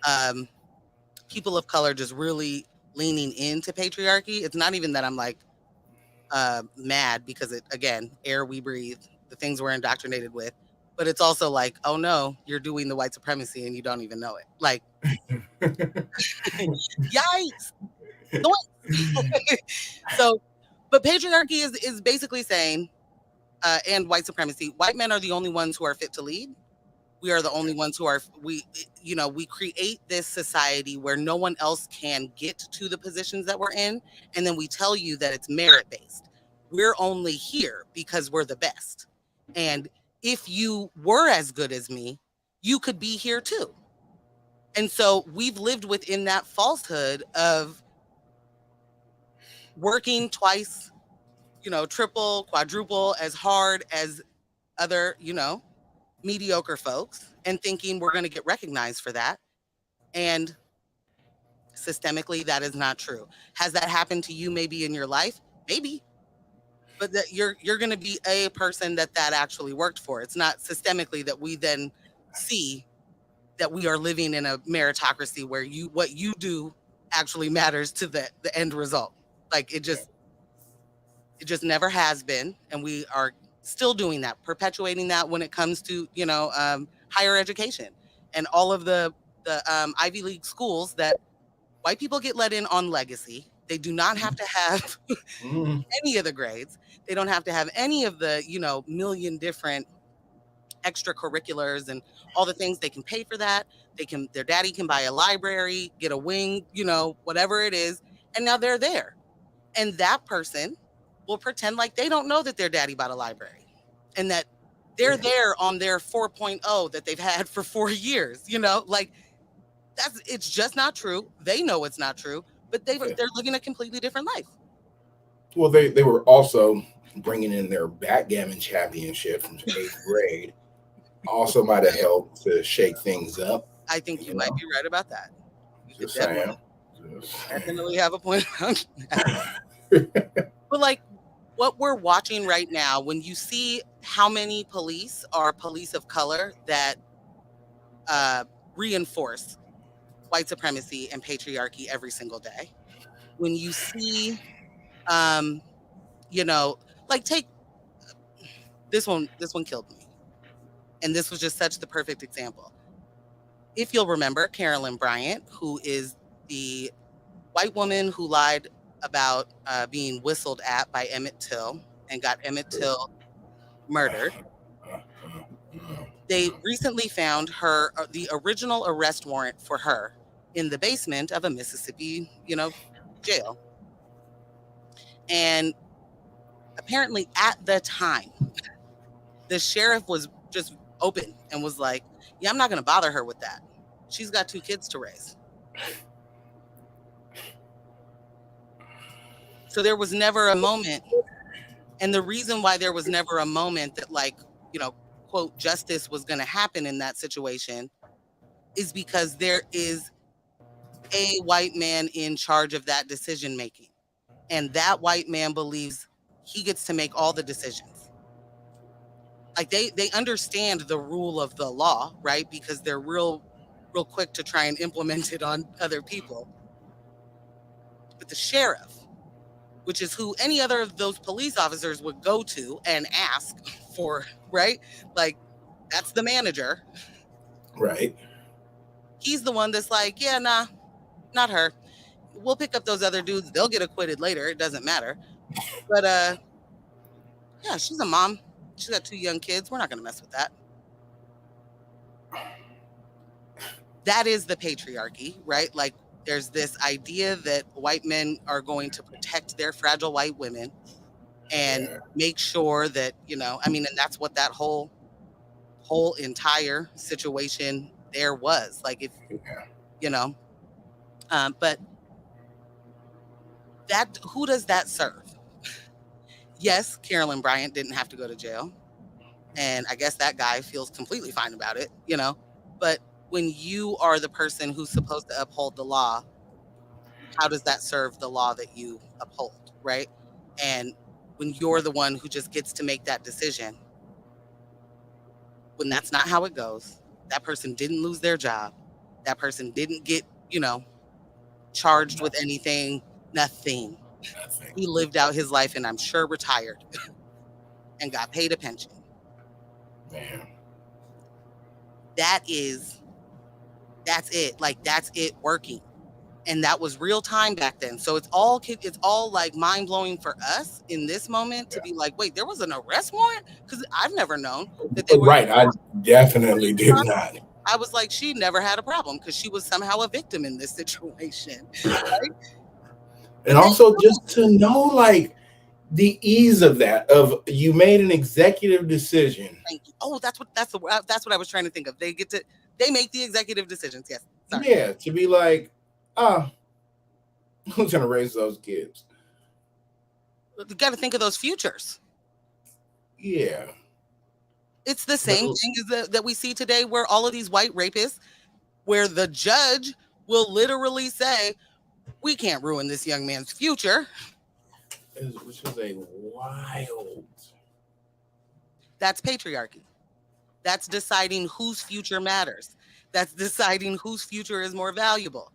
um, people of color just really leaning into patriarchy, it's not even that I'm like mad because it again, air we breathe, the things we're indoctrinated with, but it's also like, oh no, you're doing the white supremacy and you don't even know it. Like, yikes! So, but patriarchy is basically saying, and white supremacy, white men are the only ones who are fit to lead. We are the only ones who are we create this society where no one else can get to the positions that we're in, and then we tell you that it's merit based. We're only here because we're the best, and if you were as good as me, you could be here too. And so we've lived within that falsehood of working twice, triple, quadruple as hard as other, mediocre folks, and thinking we're going to get recognized for that. And systemically, that is not true. Has that happened to you maybe in your life? Maybe. But that you're going to be a person that actually worked for. It's not systemically that we then see that we are living in a meritocracy where what you do actually matters to the end result. Like it just never has been, and we are still doing that, perpetuating that when it comes to higher education and all of the Ivy League schools that white people get let in on legacy. They do not have to have Mm. any of the grades. They don't have to have any of the million different extracurriculars and all the things. They can pay for that. Their daddy can buy a library, get a wing, whatever it is, and now they're there. And that person will pretend like they don't know that their daddy bought a library and that they're Yeah. there on their 4.0 that they've had for 4 years, like it's just not true. They know it's not true, but Yeah. they're living a completely different life. Well, they were also bringing in their backgammon championship from eighth grade. Also, might have helped to shake things up. I think you You might know, be right about that. You could just saying. Just definitely have a point on that. saying. But like what we're watching right now, when you see how many police are police of color that uh, reinforce white supremacy and patriarchy every single day, when you see, um, you know, like take this one killed me, and this was just such the perfect example. If you'll remember, Carolyn Bryant, who is the white woman who lied about being whistled at by Emmett Till and got Emmett Till murdered. They recently found the original arrest warrant for her in the basement of a Mississippi, jail. And apparently at the time, the sheriff was just open and was like, yeah, I'm not going to bother her with that. She's got 2 kids to raise. So there was never a moment. And the reason why there was never a moment that, like, quote, justice was going to happen in that situation is because there is a white man in charge of that decision making. And that white man believes he gets to make all the decisions. Like they understand the rule of the law, right? Because they're real quick to try and implement it on other people. But the sheriff, which is who any other of those police officers would go to and ask for, right? Like, that's the manager. Right. He's the one that's like, yeah, nah, not her. We'll pick up those other dudes. They'll get acquitted later. It doesn't matter. But yeah, she's a mom. She's got 2 young kids. We're not gonna mess with that. That is the patriarchy, right? Like, there's this idea that white men are going to protect their fragile white women and make sure that, I mean, and that's what that whole entire situation there was. Like, if, but that, who does that serve? Yes, Carolyn Bryant didn't have to go to jail. And I guess that guy feels completely fine about it, but when you are the person who's supposed to uphold the law, how does that serve the law that you uphold, right? And when you're the one who just gets to make that decision, when that's not how it goes, that person didn't lose their job, that person didn't get, charged with anything, nothing. He lived out his life and I'm sure retired and got paid a pension. Man. That's it. Like, that's it working. And that was real time back then. So it's all like mind blowing for us in this moment to be like, wait, there was an arrest warrant? Because I've never known that they were right. I definitely did not. I was like, she never had a problem because she was somehow a victim in this situation, right? And also, just to know, like, the ease of that, of you made an executive decision. Thank you. Oh, that's what I was trying to think of. They make the executive decisions. Yes. Sorry. Yeah, to be like, who's gonna raise those kids? You got to think of those futures. Yeah. It's the same thing as that we see today, where all of these white rapists, where the judge will literally say, we can't ruin this young man's future. Which is a wild. That's patriarchy. That's deciding whose future matters. That's deciding whose future is more valuable.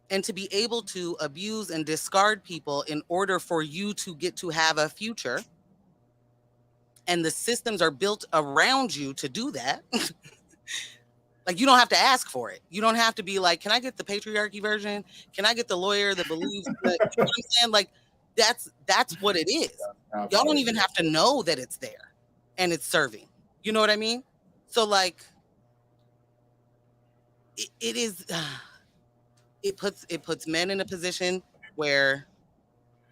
And to be able to abuse and discard people in order for you to get to have a future, and the systems are built around you to do that. Like, you don't have to ask for it. You don't have to be like, can I get the patriarchy version? Can I get the lawyer that believes that, you know what I'm saying? Like, that's what it is. Y'all don't even have to know that it's there and it's serving. You know what I mean? So, like, it is, it puts men in a position where,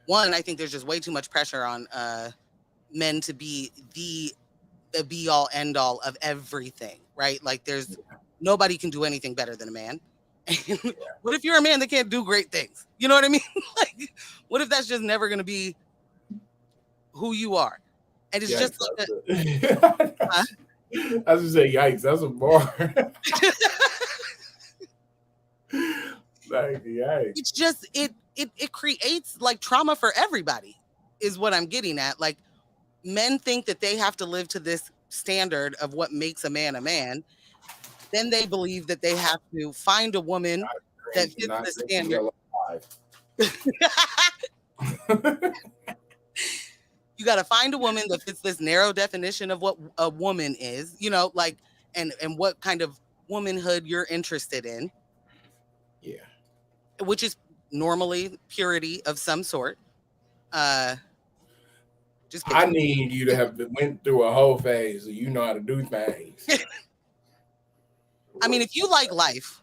one, I think there's just way too much pressure on men to be the be all end all of everything, right? Like, there's nobody can do anything better than a man. What if you're a man that can't do great things? You know what I mean? Like, what if that's just never going to be who you are? And it's just like I was just say, yikes, that's a bar. Like, yikes. It's just it creates like trauma for everybody, is what I'm getting at. Like, men think that they have to live to this standard of what makes a man a man. Then they believe that they have to find a woman that fits the standard. You got to find a woman that fits this narrow definition of what a woman is, like, and what kind of womanhood you're interested in. Yeah. Which is normally purity of some sort. Just I need you to have went through a whole phase so you know how to do things. I mean, if you like life,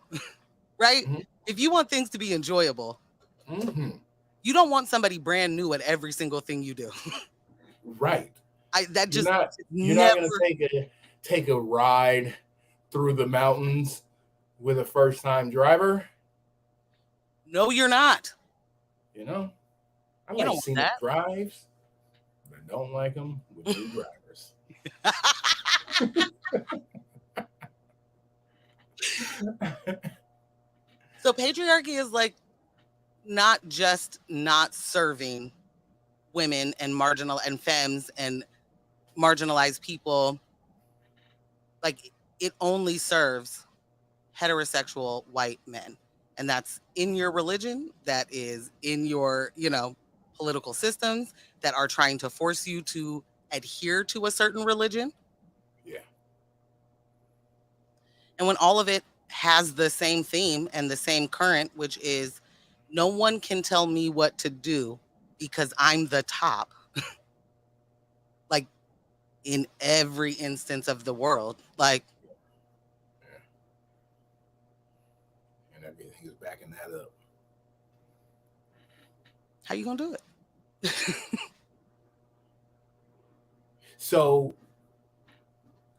right? Mm-hmm. If you want things to be enjoyable, mm-hmm. You don't want somebody brand new at every single thing you do. Right. I that You're just not you're not never. gonna take a ride through the mountains with a first time driver. No, you're not. You know, I You like don't want scenic that. drives, but I don't like them with new drivers. So patriarchy is like not just not serving women and marginal and femmes and marginalized people. Like it only serves heterosexual white men. And that's in your religion, that is in your, political systems that are trying to force you to adhere to a certain religion. Yeah, And when all of it has the same theme and the same current, which is no one can tell me what to do because I'm the top, like in every instance of the world. Like, yeah. And everything is backing that up. how you gonna do it? So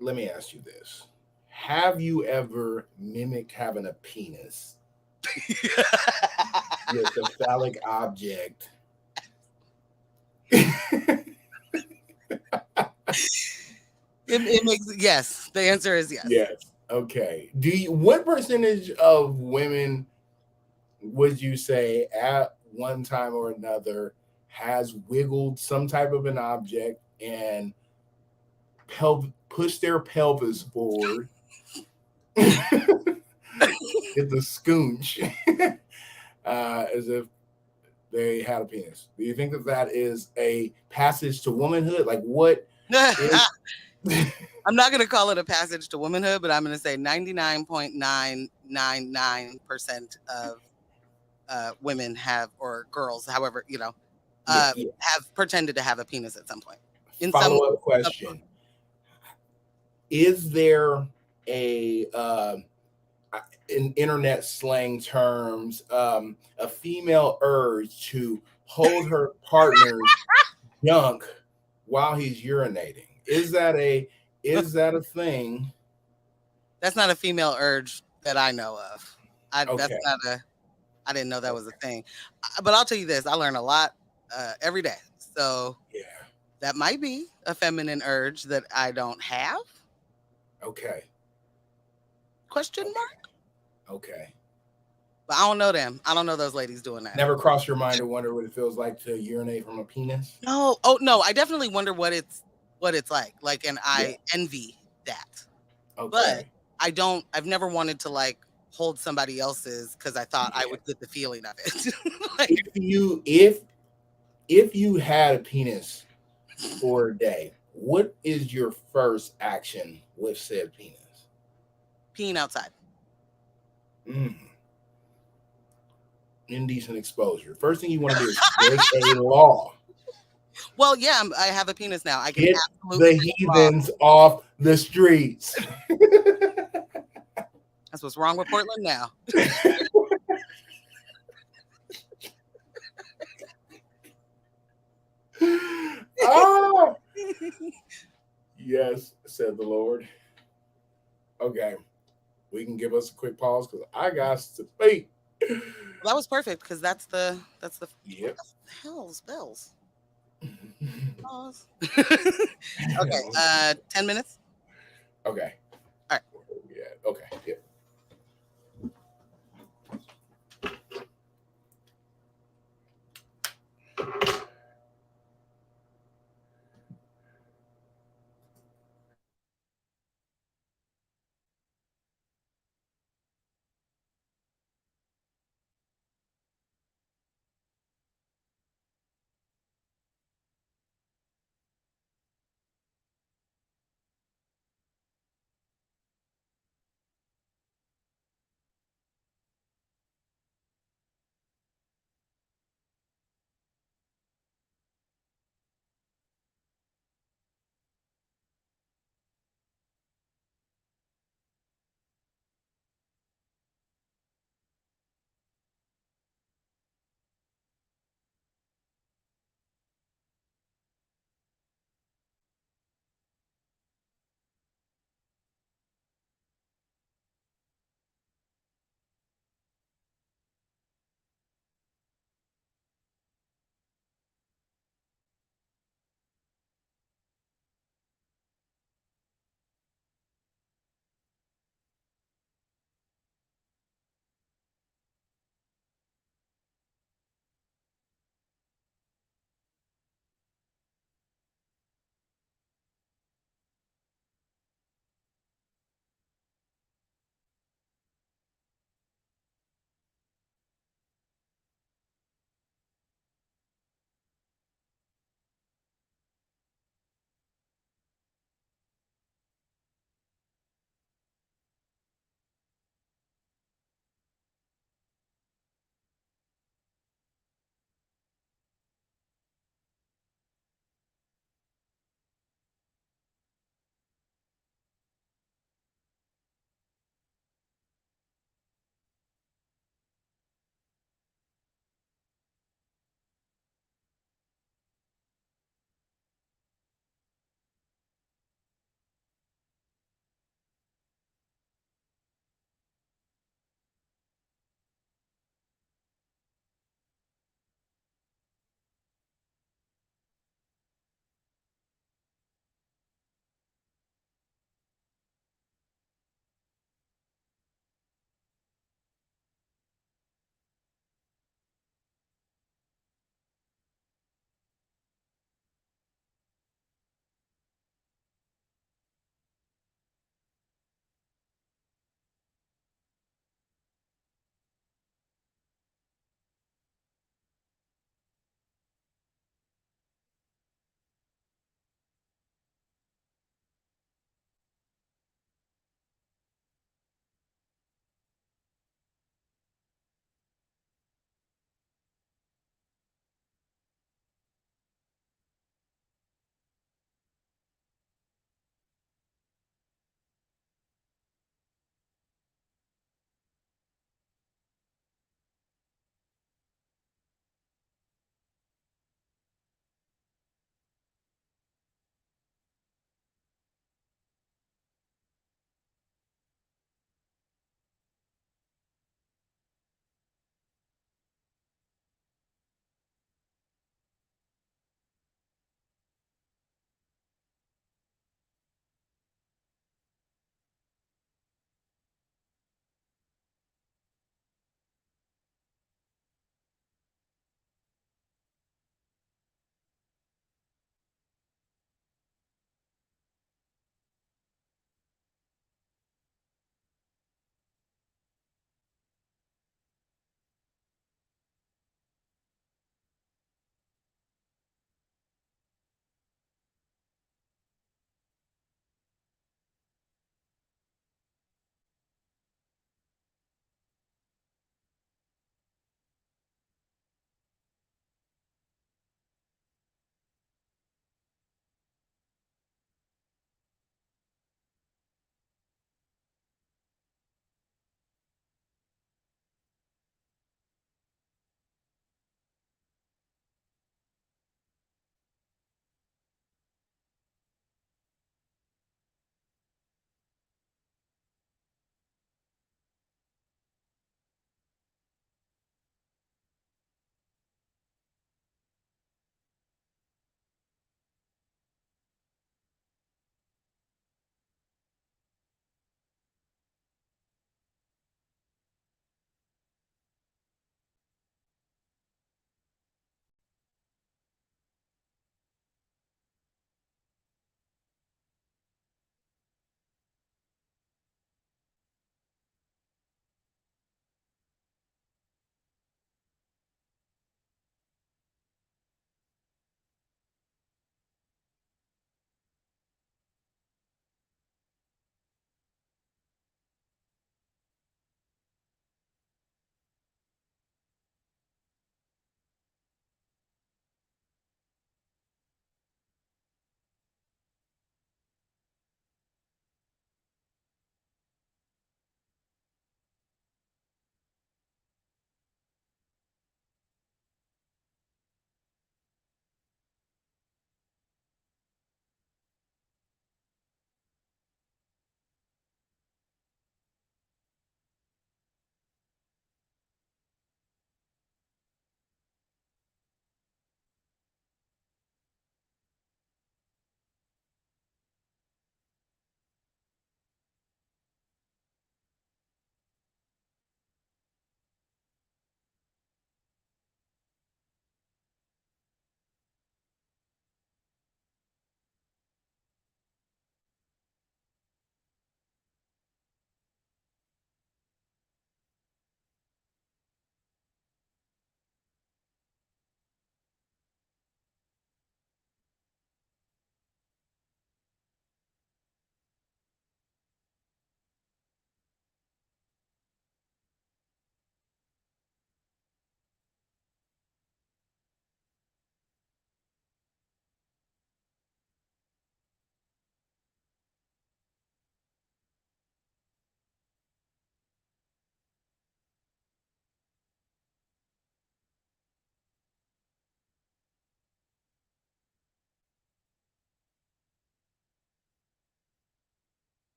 let me ask you this. Have you ever mimicked having a penis with a phallic object? It makes yes. The answer is yes. Yes. Okay. What percentage of women would you say at one time or another has wiggled some type of an object and push their pelvis forward, get the scoonch, as if they had a penis? Do you think that that is a passage to womanhood? Like, what is? I'm not going to call it a passage to womanhood, but I'm going to say 99.999% of women have, or girls, however, Yeah, yeah. have pretended to have a penis at some point in some way. Follow up question: is there a in internet slang terms, a female urge to hold her partner's junk while he's urinating? Is that a thing? That's not a female urge that I know of. That's Okay, not a. I didn't know that was a okay, thing. But I'll tell you this: I learn a lot every day. So yeah, that might be a feminine urge that I don't have? okay, Question okay, mark. okay. But I don't know them. I don't know those ladies doing that. Never crossed your mind to wonder what it feels like to urinate from a penis? No. Oh no, I definitely wonder what it's like. Like, and Yeah. I envy that. But Okay. I've never wanted to like hold somebody else's because I thought I Yeah. would get the feeling of it. Like If you had a penis for a day, what is your first action with said penis? peeing outside. Mm, indecent exposure. First thing you want to do is break a law. Well, yeah, I have a penis now. I can Get absolutely the break the law. heathens off the streets. That's what's wrong with Portland now. Ah, yes, said the Lord. Okay, we can give us a quick pause because I got to speak. That was perfect because that's the what Yep. the hell's bells? Pause. Okay, 10 minutes. Okay. All right. Yeah. Okay. Yeah.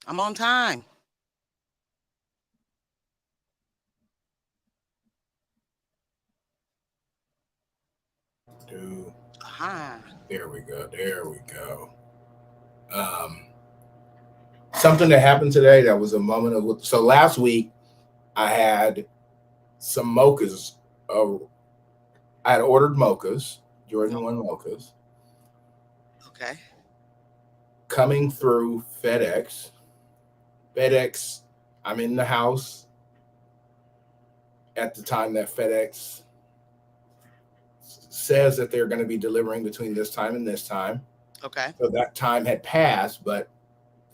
I'm on time. Dude, Uh-huh. there we go. There we go. Um, Something that happened today that was a moment of so last week I had some mochas. Uh, I had ordered mochas, Jordan Oh, 1 mochas, okay. coming through FedEx. FedEx, I'm in the house at the time that FedEx says that they're going to be delivering between this time and this time. Okay. So that time had passed, but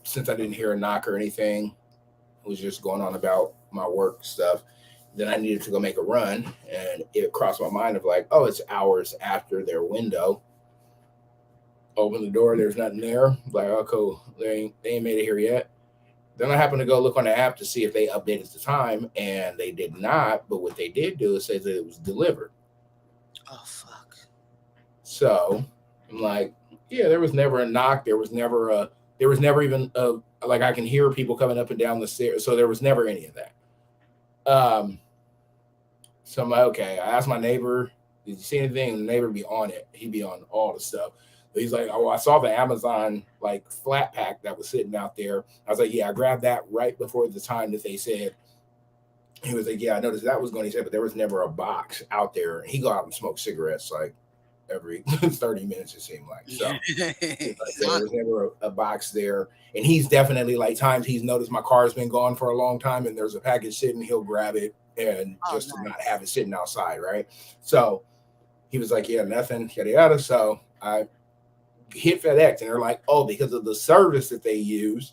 since I didn't hear a knock or anything, I was just going on about my work stuff. Then I needed to go make a run, and it crossed my mind of like, oh, it's hours after their window. Open the door, there's nothing there. Like, oh, cool. They ain't made it here yet. Then I happened to go look on the app to see if they updated the time, and they did not. But what they did do is say that it was delivered. Oh, fuck. So I'm like, yeah, there was never a knock. There was never even like I can hear people coming up and down the stairs. So there was never any of that. So I'm like, okay. I asked my neighbor, did you see anything? And the neighbor be on it. He'd be on all the stuff. But he's like, oh, I saw the Amazon like flat pack that was sitting out there. I was like, yeah, I grabbed that right before the time that they said. He was like, yeah, I noticed that was going to say, but there was never a box out there. He go out and smoke cigarettes like every 30 minutes, it seemed like. So like, yeah, there Not was never a box there. And he's definitely like times he's noticed my car's been gone for a long time and there's a package sitting, he'll grab it and oh, just to not nice. have it sitting outside, right? So he was like, yeah, nothing, yada yada. So I hit FedEx and they're like, oh, because of the service that they use,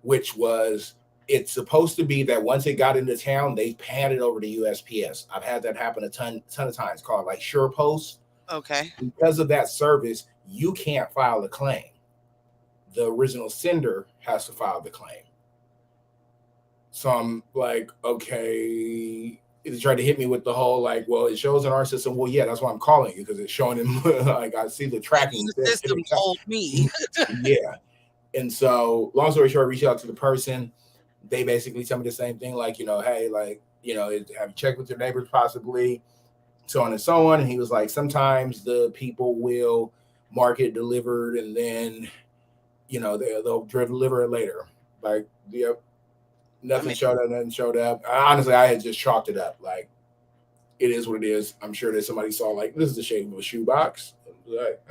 which was it's supposed to be that once it got into town, they pan it over to USPS. I've had that happen a ton of times, called like Sure Post. Okay. Because of that service, you can't file a claim. The original sender has to file the claim. So I'm like, okay. They tried to hit me with the whole like, well, it shows in our system. Well, yeah, that's why I'm calling you because it's showing him like I see the Like tracking. your It says system told me. yeah. And so, long story short, I reached out to the person. They basically tell me the same thing, like, hey, like, have you checked with your neighbors possibly, so on and so on. And he was like, sometimes the people will mark it delivered, and then they'll deliver it later. Like, yep, I nothing mean, showed up, nothing showed up. Honestly, I had just chalked it up. Like, it is what it is. I'm sure that somebody saw like this is the shape of a shoebox. Like,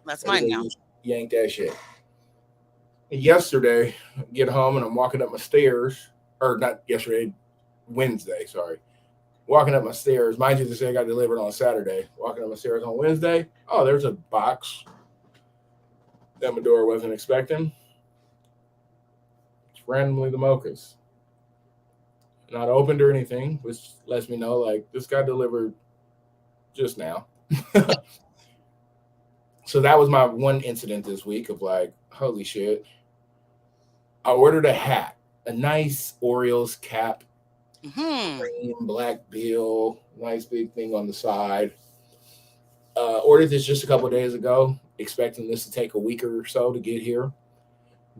that's maybe mine they now. just yanked that shit. Yesterday, I get home and I'm walking up my stairs, or not yesterday, Wednesday, sorry. Walking up my stairs. Mind you, this thing got delivered on Saturday. Walking up my stairs on Wednesday. Oh, there's a box that my door wasn't expecting. It's randomly the mochas. Not opened or anything, which lets me know like this got delivered just now. So that was my one incident this week of like, holy shit. I ordered a hat, a nice Orioles cap, Hmm. cream, black bill, nice big thing on the side. Ordered this just a couple days ago, expecting this to take a week or so to get here.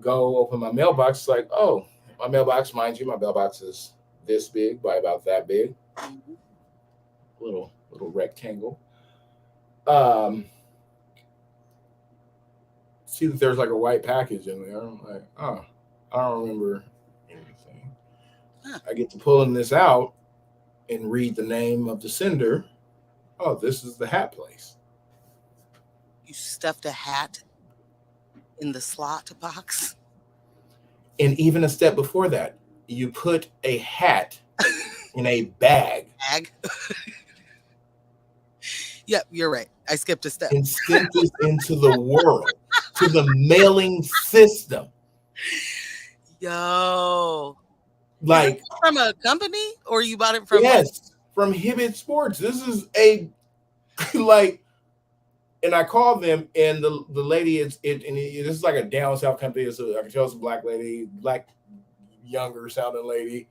Go open my mailbox. It's like, oh, my mailbox, mind you, my mailbox is this big by about that big, Mhm. little rectangle. Um, See that there's like a white package in there. I'm like, oh, I don't remember anything. Huh. I get to pulling this out and read the name of the sender. Oh, this is the hat place. You stuffed a hat in the slot box. And even a step before that, you put a hat in a bag Bag. Yep, you're right. I skipped a step. and sent this into the world, to the mailing system. Yo. Is this Like, from a company or you bought it from like yes, from Hibbett Sports. This is a like, and I called them, and the lady this is like a down south company. So I can tell it's a black lady, black younger sounding lady,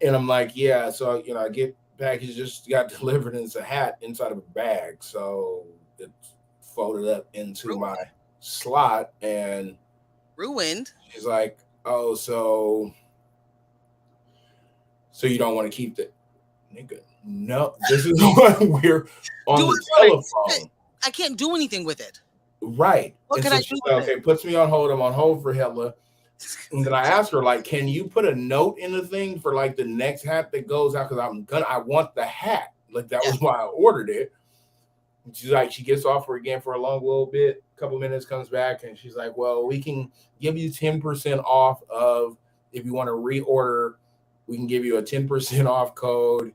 and I'm like, yeah. So I get package just got delivered, and it's a hat inside of a bag. So it's folded up into my ruined? slot, and Ruined? she's like, Oh, so you don't want to keep the nigga. No, this is when we're Do on the I want to keep it? telephone. I can't do anything with it. Right. What And can so I do she's with like, it? okay, puts me on hold. I'm on hold for hella. And then I asked her, like, can you put a note in the thing for like the next hat that goes out? Because I want the hat. Like that Yeah. was why I ordered it. And she's like, she gets off for again for a long little bit, couple minutes, comes back, and she's like, well, we can give you 10% off of if you want to reorder, we can give you a 10% off code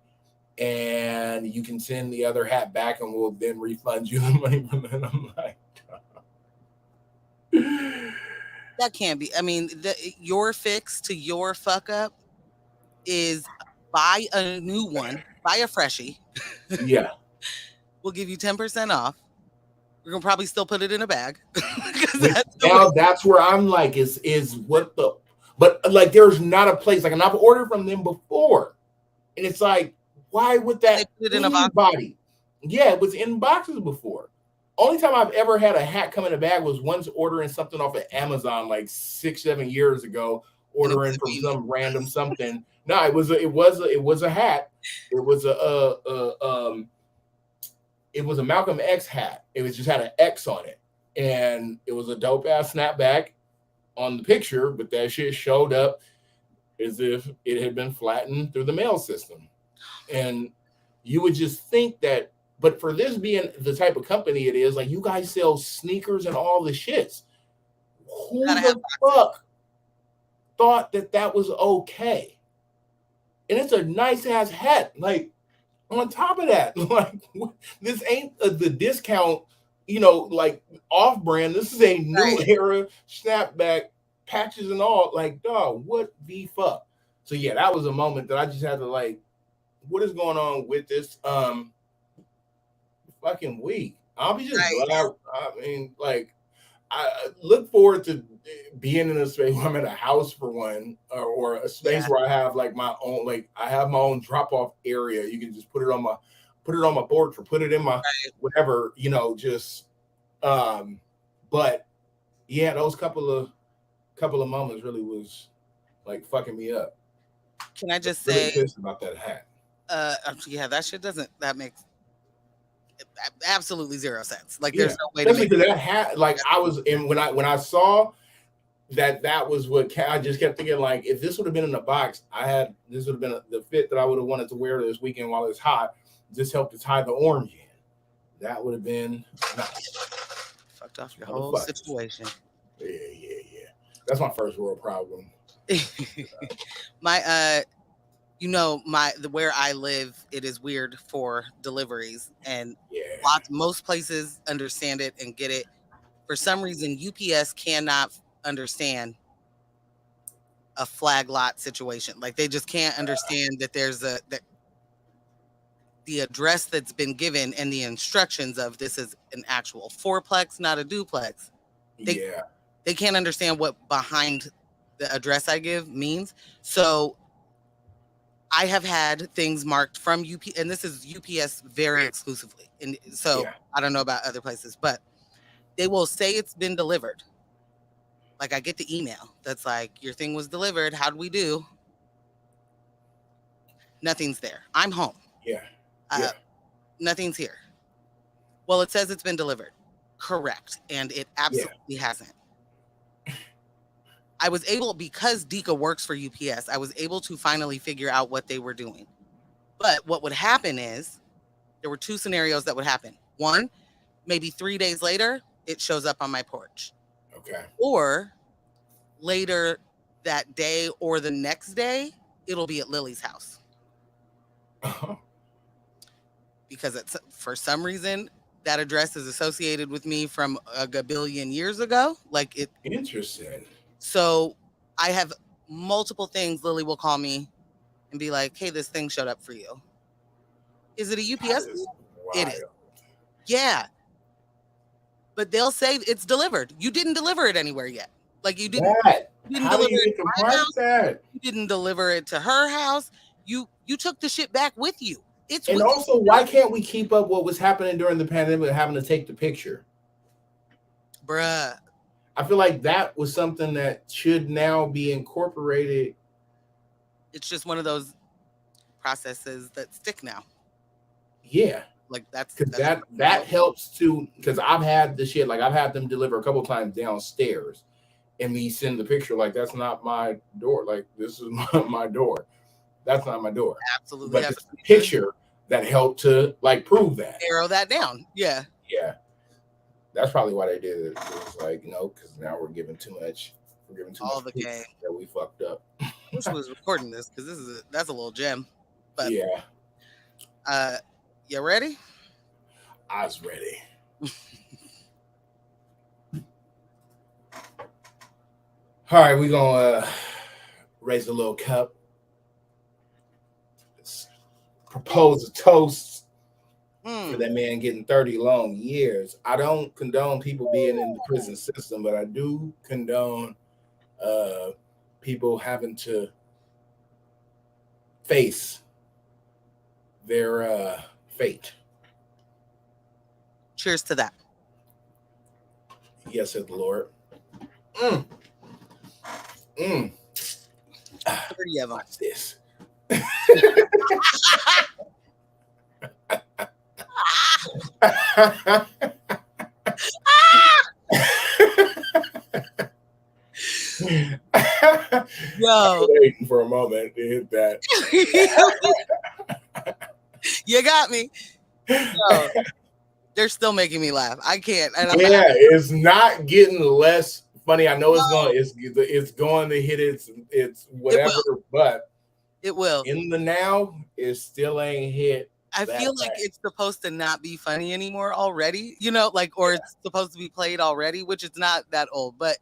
and you can send the other hat back and we'll then refund you the money from it. I'm like, That can't be. I mean, your fix to your fuck up is buy a new one, buy a freshie. yeah. We'll give you 10% off. We're gonna probably still put it in a bag because Which that's the way. now that's where I'm like, is what the but like there's not a place like and I've ordered from them before. And it's like, why would They that put it in a box. anybody? Yeah, it was in boxes before. Only time I've ever had a hat come in a bag was once ordering something off of Amazon like 6, 7 years ago, And it was ordering a from beanie. some random something. No, it was a hat. It was it was a Malcolm X hat. It was just had an X on it, and it was a dope ass snapback on the picture, but that shit showed up as if it had been flattened through the mail system. And you would just think that, but for this being the type of company it is, like you guys sell sneakers and all the shits. You Who gotta have the boxes. fuck thought that that was okay? And it's a nice ass hat. Like on top of that, like this ain't the discount, like off brand. This is a new Right. era snapback, patches and all. Like, dog, what the fuck? So yeah, that was a moment that I just had to like, what is going on with this fucking week? I'll be just Right. glad. I mean, like, I look forward to being in a space where I'm in a house for one, or a space Yeah. where I have like my own, like I have my own drop off area. You can just put it on my porch or put it in my whatever, just um. But yeah, those couple of moments really was like fucking me up. Can I just Really say, pissed about that hat. yeah, that shit doesn't. That makes absolutely zero sense. Like, there's Yeah, no way to especially make. because that hat, like I was, and when I saw that was what I just kept thinking. Like, if this would have been in a box, this would have been the fit that I would have wanted to wear this weekend while it's hot. Just help to tie the orange in. That would have been nice. Fucked off your whole Motherfuckers. situation. Yeah, yeah, yeah. That's my first world problem. My where I live, it is weird for deliveries, and Yeah, most places understand it and get it. For some reason, UPS cannot understand a flag lot situation. Like, they just can't understand that that the address that's been given and the instructions of this is an actual fourplex, not a duplex. They yeah, they can't understand what behind the address I give means. So I have had things marked from UP, and this is UPS very exclusively. And so yeah, I don't know about other places, but they will say it's been delivered. Like, I get the email that's like, your thing was delivered. How'd we do? Nothing's there. I'm home. yeah, Uh, yeah, Nothing's here. Well, it says it's been delivered. Correct. And it yeah, absolutely hasn't. I was able, because Dika works for UPS, I was able to finally figure out what they were doing. But what would happen is there were two scenarios that would happen. One, maybe 3 days later, it shows up on my porch. okay. Or later that day or the next day, it'll be at Lily's house. Because it's, for some reason, that address is associated with me from a gabillion years ago. Like it, Interesting. so I have multiple things. Lily will call me and be like, "Hey, this thing showed up for you. Is it a That UPS is thing?" It is. wild. Yeah, but they'll say it's delivered. You didn't deliver it anywhere yet. Like, you didn't How do deliver you it get to to my mark house. that? You didn't deliver it to her house. You took the shit back with you. It's And with also, why can't we keep up what was happening during the pandemic, having to take the picture? bruh. I feel like that was something that should now be incorporated. It's just one of those processes that stick now. Yeah, Like because that's that helps to, because I've had the shit, like I've had them deliver a couple times downstairs, and me send the picture like that's not my door, like this is my door, that's not my door, absolutely but have it's the to picture that helped to like prove that. narrow that down. Yeah. Yeah, that's probably why they did it. It was like, because now we're giving too All much the proof game. that we fucked up. Wish we was recording this because that's a little gem. But Yeah, uh, you ready? I was ready. All right, we're gonna raise a little cup, propose a toast for Mm. that man getting 30 long years. I don't condone people being in the prison system, but I do condone uh, people having to face their fate. Cheers to that. Yes, said the Lord. Mm, mm. 30 of them. Watch this. Yo. Waiting for a moment to hit that. You got me. Yo, they're still making me laugh. I can't. And I'm Yeah, it's not getting less funny. I know no, it's going to hit its it whatever, will. but It will. in the now, it still ain't hit I that feel like bad. it's supposed to not be funny anymore already, like, or it's supposed to be played already, which it's not that old. But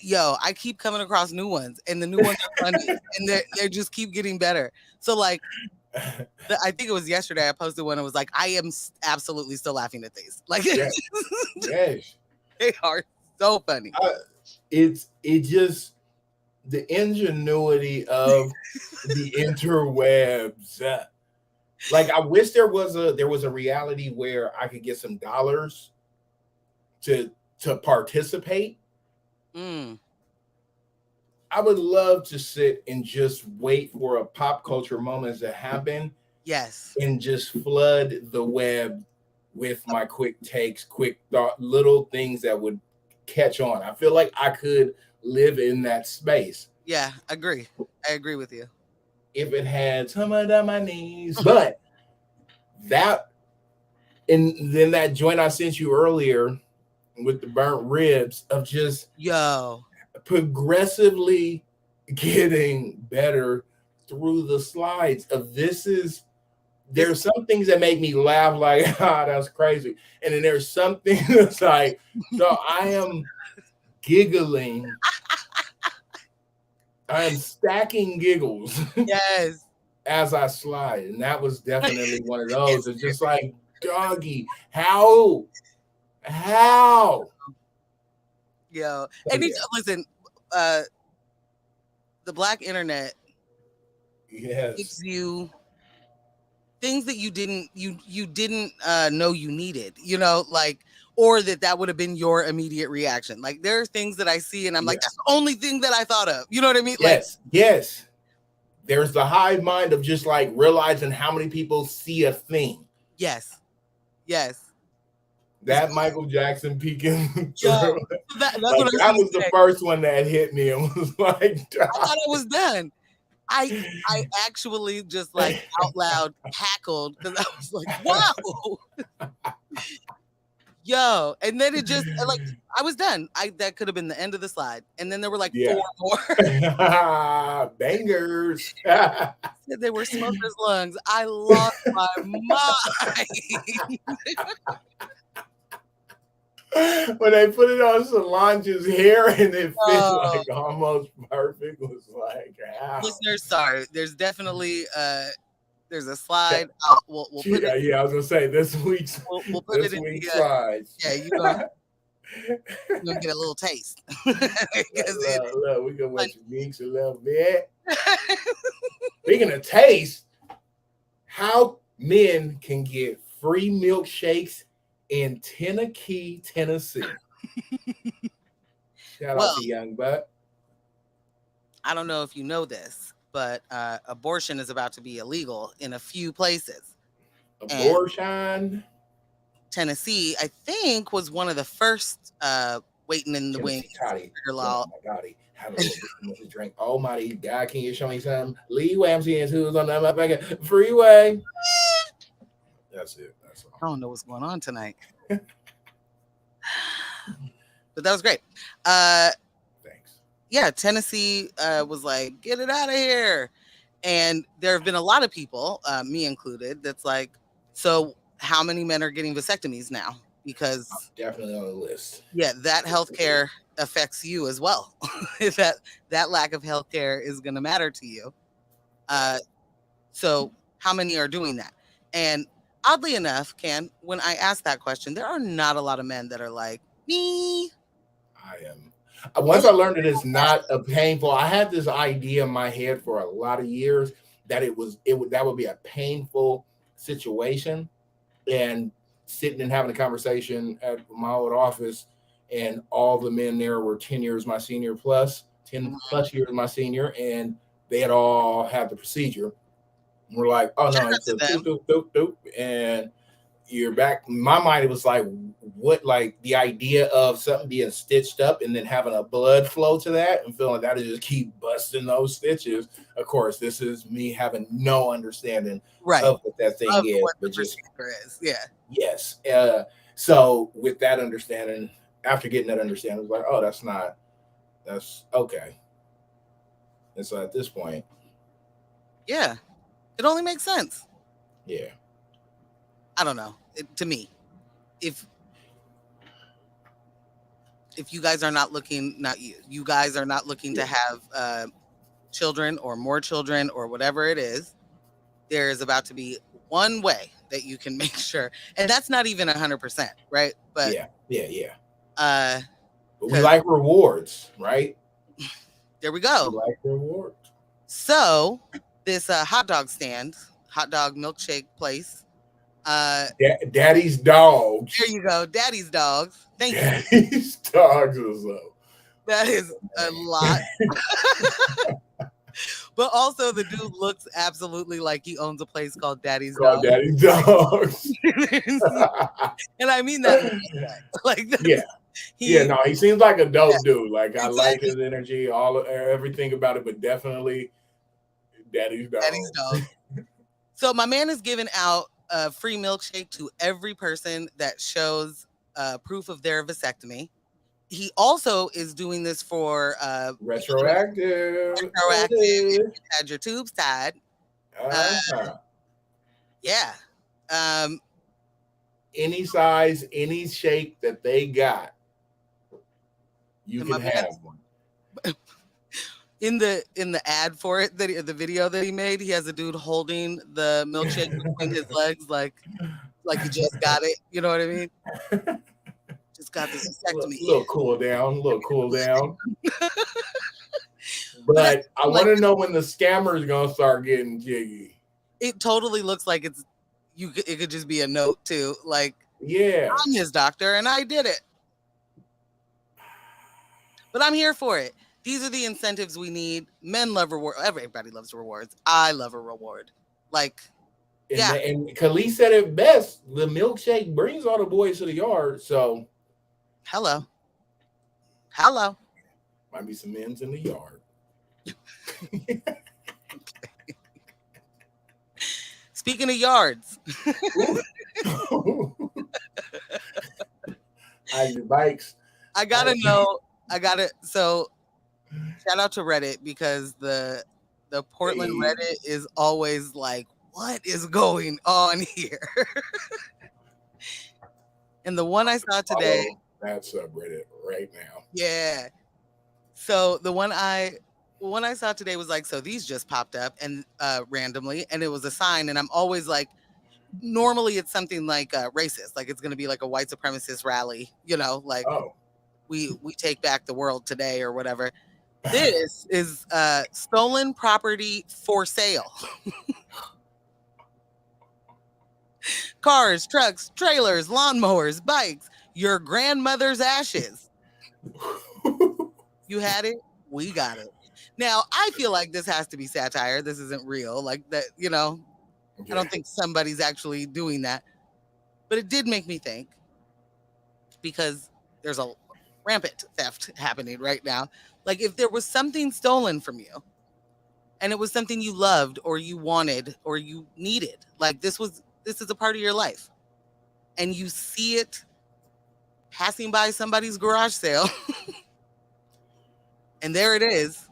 yo, I keep coming across new ones, and the new ones are funny, and they just keep getting better. So like, I think it was yesterday I posted one. It was like, I am absolutely still laughing at these. Like, Yes, yes. they are so funny. It just the ingenuity of the interwebs. Like I wish there was a reality where I could get some dollars to participate. Mm, I would love to sit and just wait for a pop culture moment to happen yes. and just flood the web with my quick takes, quick thought, little things that would catch on. I feel like I could live in that space Yeah, agree. I agree with you. if it had some of my knees. But that, and then that joint I sent you earlier with the burnt ribs of just Yo. progressively getting better through the slides of This there's some things that make me laugh like that's crazy, and then there's something that's like, so giggling I am stacking giggles yes. as I slide, and that was definitely one of those. It's It's just like, doggy, how yo. so And yeah, listen, uh the black internet yes, gives you things that you didn't know you needed, like, or that would have been your immediate reaction. Like, there are things that I see and I'm yeah, like, that's the only thing that I thought of. You know what I mean? Like, yes. There's the hive mind of just like realizing how many people see a thing. yes, yes. It's That Michael Jackson peeking yo. through, That's what like I was that gonna was the say. first one that hit me and was like, I thought I was done. I actually just like out loud cackled because I was like, wow. Yo, and then it just like I was done. That could have been the end of the slide, and then there were like yeah, four more. bangers. Said they were smokers' lungs. I lost my mind. When they put it on Solange's hair and it fit Oh, like almost perfect, was like, how? listeners, sorry. There's definitely there's a slide. We'll put it. Yeah, I was gonna say We'll put it this in week's the slides. yeah. You're gonna get a little taste because it Look, we can is let you mix a little bit. Speaking of taste, how men can get free milkshakes in Tennessee, Tennessee. Shout out Well, to Young Buck. I don't know if you know this, but abortion is about to be illegal in a few places. And Abortion. Tennessee, I think, was one of the first waiting in the wings Tennessee Toddy. for Oh law. my God, he having a little bit too much drink. Oh my God, can you show me some Lee Wamsey who's on that motherfucking freeway? That's it. That's all. I don't know what's going on tonight, but that was great. Uh, Thanks. yeah, Tennessee was like, get it out of here. And there have been a lot of people, me included, that's like, so how many men are getting vasectomies now? Because Definitely on the list. yeah, that healthcare affects you as well. that that lack of healthcare is going to matter to you. Uh, Right. so how many are doing that? And oddly enough, Can, when I ask that question, there are not a lot of men that are like me. I am. Once Only I learned that it's not a painful, I had this idea in my head for a lot of years that that would be a painful situation, and sitting and having a conversation at my old office, and all the men there were 10 years my senior plus, 10 Mhm. plus years my senior, and they had all had the procedure. And we're like, oh no, Shout out it's to a doop, them. doop, doop, doop. And you're back. In my mind, it was like, what, like the idea of something being stitched up and then having a blood flow to that and feeling that to just keep busting those stitches. Of course, this is me having no understanding Right. of what that thing Of is, what the but just procedure is. Yeah. yes. So with that understanding, after getting that understanding, I was like, oh, that's okay. And so at this point, Yeah. It only makes sense. yeah, I don't know. To me, if you guys are not looking, not you, you guys are not looking to yeah, have children or more children or whatever it is, there is about to be one way that you can make sure, and that's not even 100%, right? But yeah, yeah, yeah. uh, But we because like rewards, right? there we We go. like rewards. So this hot dog stand, hot dog milkshake place. Uh, Daddy's there dogs. you go, Daddy's dogs. Thank you. Daddy's dogs is That is a lot. But also, the dude looks absolutely like he owns a place called Daddy's called Dog. Daddy's dogs. And I mean that in a good way. Like Yeah. that's Yeah, he no, he seems like a yeah, dope dude. Like I like exactly. his energy, everything about it, but definitely Daddy's Daddy's dogs. Dog. So my man is giving out a free milkshake to every person that shows proof of their vasectomy. He also is doing this for beginning Retroactive. retroactive if you had your tubes tied. Uh, Uh-huh. yeah. Um, Any size, any shape that they got, you and my can man have one. in the ad for it the video that he made, he has a dude holding the milkshake between his legs like he just got it. You know what I mean? Just got the vasectomy. Little cool down, little cool down. But I But I like want to know when the scammer is gonna start getting jiggy. it totally looks like it's it could just be a note too. Like Yeah. I'm his doctor and I did it. But I'm here for it. These are the incentives we need. Men love reward. Everybody loves rewards. I love a reward. Like, And yeah, and Khalees said it best. The milkshake brings all the boys to the yard. So hello. Hello. might be some men's in the yard. Speaking of yards, I the bikes. I gotta know. I gotta so shout out to Reddit because the Portland Hey, Reddit is always like, what is going on here? And the one I saw today, follow that subreddit right now. yeah. So the one I saw today was like, so these just popped up and randomly, and it was a sign, and I'm always like, normally it's something like racist, like it's gonna be like a white supremacist rally, like Oh. we take back the world today or whatever. This is stolen property for sale. Cars, trucks, trailers, lawnmowers, bikes, your grandmother's ashes. You had it, we got it. Now, I feel like this has to be satire. This isn't real. Like that, I Yeah. don't think somebody's actually doing that. But it did make me think because there's a rampant theft happening right now. Like if there was something stolen from you and it was something you loved or you wanted or you needed, like this is a part of your life and you see it passing by somebody's garage sale and there it is.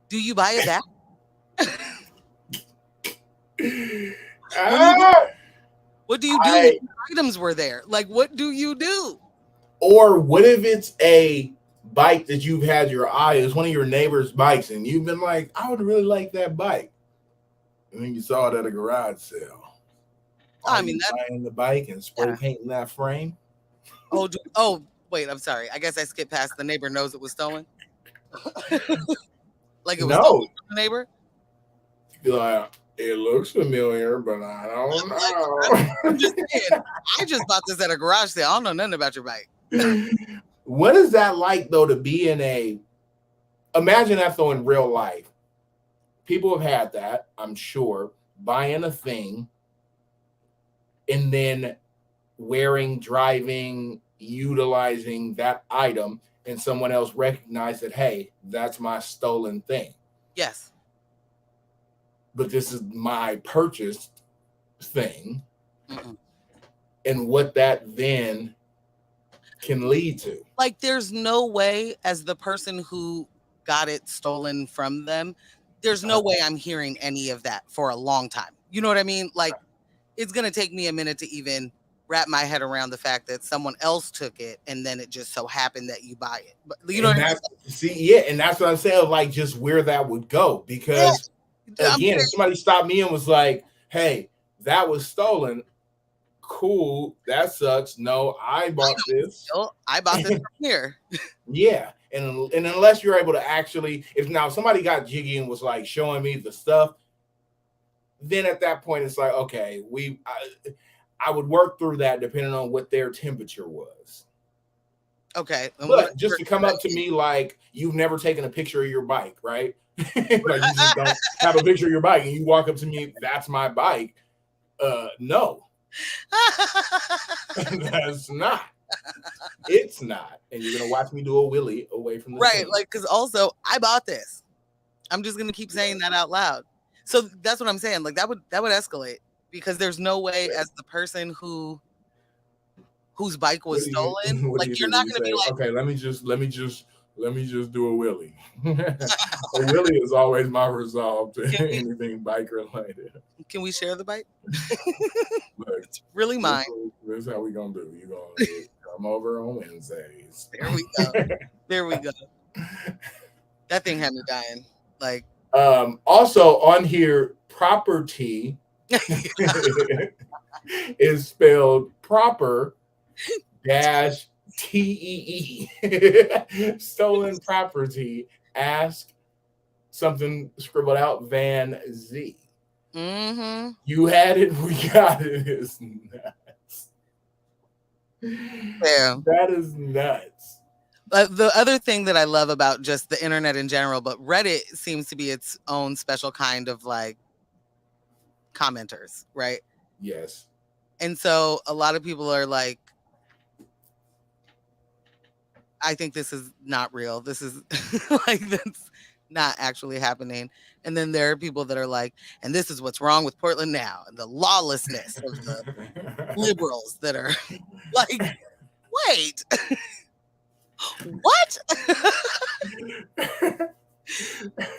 Do you buy it back? What do you do? Ah, What do you do if I the items were there? Like what do you do? or what if it's a bike that you've had your eye? It's one of your neighbor's bikes, and you've been like, I would really like that bike, and then you saw it at a garage sale. Are I mean you that buying the bike and spray yeah. painting that frame? Oh wait, I'm sorry. I guess I skipped past the neighbor knows it was stolen. Like it was stolen No, from the neighbor. you'd be like, it looks familiar, but I don't Like I'm just know. saying, I just bought this at a garage sale. I don't know nothing about your bike. What is that like though to be in a? Imagine that though in real life. People have had that, I'm sure, buying a thing and then wearing, driving, utilizing that item, and someone else recognize that, hey, that's my stolen thing. Yes. But this is my purchased thing, Mm-mm. and what that then can lead to. Like there's no way as the person who got it stolen from them, there's no way I'm hearing any of that for a long time. You know what I mean? Like it's going to take me a minute to even wrap my head around the fact that someone else took it and then it just so happened that you buy it. But you know And what I that's see, yeah, and that's what I'm saying, like just where that would go. mean? Because Yeah. I'm again, if saying somebody stopped me and was like, hey, that was stolen, cool, that sucks. No, I I bought know this. still. I bought this from here. Yeah. And unless you're able to actually, if now somebody got jiggy and was like showing me the stuff, then at that point it's like, okay, I would work through that depending on what their temperature was. Okay. And what But just to come up to me like you've never taken a picture of your bike, right? Like you just don't have a picture of your bike and you walk up to me, that's my bike. No, that's not. It's not. And you're gonna watch me do a wheelie away from the right, scene. like cuz also I bought this. I'm just going to keep saying that out loud. So that's what I'm saying. Like that would escalate because there's no way as the person whose bike was What do you stolen, what do like you you're do? not You going to be say, like, okay, let me just do a wheelie. A wheelie is always my resolve to can we anything bike related. can we share the bike? Look, It's really this, mine. this is how we gonna do. You gonna come over on Wednesdays. There we go. There we go. That thing had me dying. Like Also on here, property is spelled proper dash TEE. Stolen property. Ask something scribbled out Van Z. mm-hmm. You had it, we got it. It's nuts. Yeah. That is nuts. The other thing that I love about just the internet in general, but Reddit seems to be its own special kind of like commenters, right? Yes. And so a lot of people are like, I think this is not real. This is like that's not actually happening. And then there are people that are like, and this is what's wrong with Portland now, and the lawlessness of the liberals that are like, wait, what?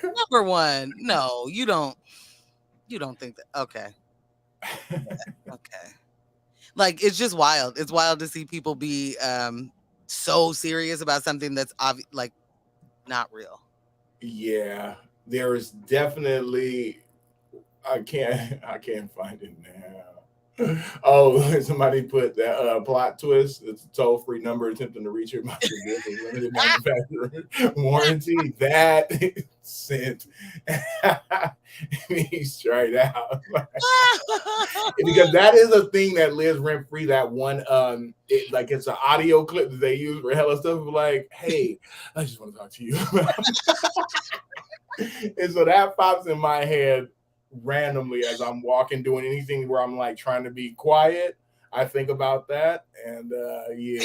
Number one, no, you don't think that. Okay, okay. Like it's just wild. It's wild to see people be so serious about something that's like not real. Yeah, there is definitely I can't find it now. Oh, somebody put that plot twist. It's a toll-free number attempting to reach your vehicle's limited manufacturer warranty. That sent me straight out. Because that is a thing that lives rent free. That one, like it's an audio clip that they use for hella stuff. Like, hey, I just want to talk to you. And so that pops in my head randomly as I'm walking, doing anything where I'm like trying to be quiet. I think about that, and yeah.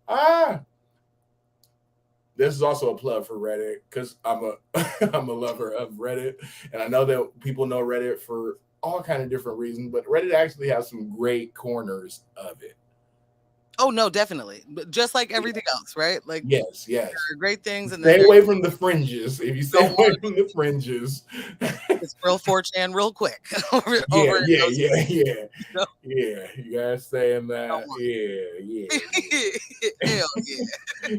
ah, this is also a plug for Reddit because I'm a I'm a lover of Reddit, and I know that people know Reddit for all kind of different reasons, but Reddit actually has some great corners of it. Oh no, definitely. But just like everything else, right? Like Yes, there yes. are great things, and then Stay there away from the fringes. If you stay don't away want from the fringes, it's real 4chan real quick over yeah, over in yeah, those yeah, streets. yeah, You know? yeah. You gotta stay in Don't that. want Yeah, hell yeah,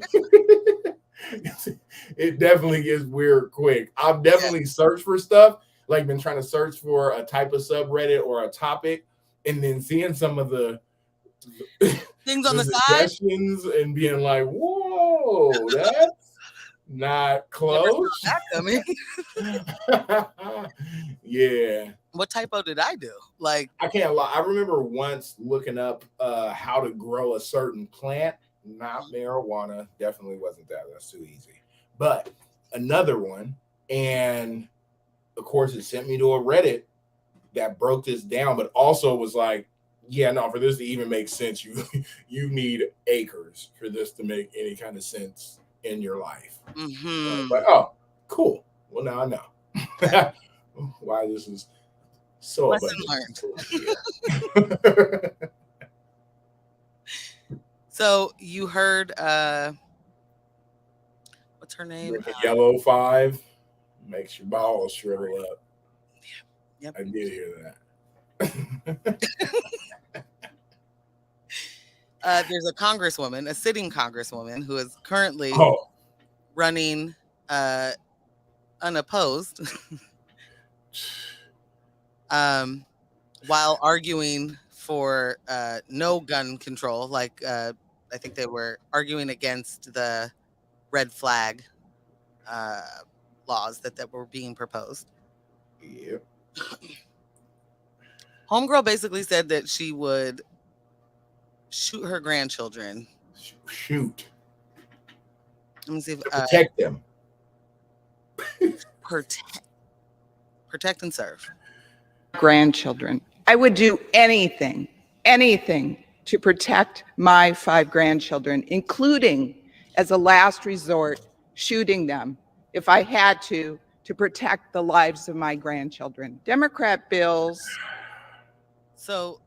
yeah. It definitely gets weird quick. I've yeah. definitely searched for stuff, like been trying to search for a type of subreddit or a topic, and then seeing some of the Things on the the side, suggestions and being like, "Whoa, that's not never close." saw that coming. Yeah. What typo did I do? Like, I can't lie. I remember once looking up how to grow a certain plant, not marijuana. Definitely wasn't that. That's too easy. But another one, and of course, it sent me to a Reddit that broke this down, but also was like, yeah, no, for this to even make sense, you need acres for this to make any kind of sense in your life. But oh, cool. Well, now I yeah, know why this is so lesson abundant. learned. Yeah. So you heard what's her name? Drinking yellow 5 makes your balls shrivel up. Yep. I did hear that. There's a congresswoman, a sitting congresswoman, who is currently Oh, running unopposed, while arguing for no gun control. Like I think they were arguing against the red flag uh, laws that were being proposed. yeah. Homegirl basically said that she would shoot her grandchildren. Shoot. Let me see if To protect them. protect, protect and serve. Grandchildren. I would do anything, anything to protect my 5 grandchildren, including, as a last resort, shooting them if I had to protect the lives of my grandchildren. Democrat bills. So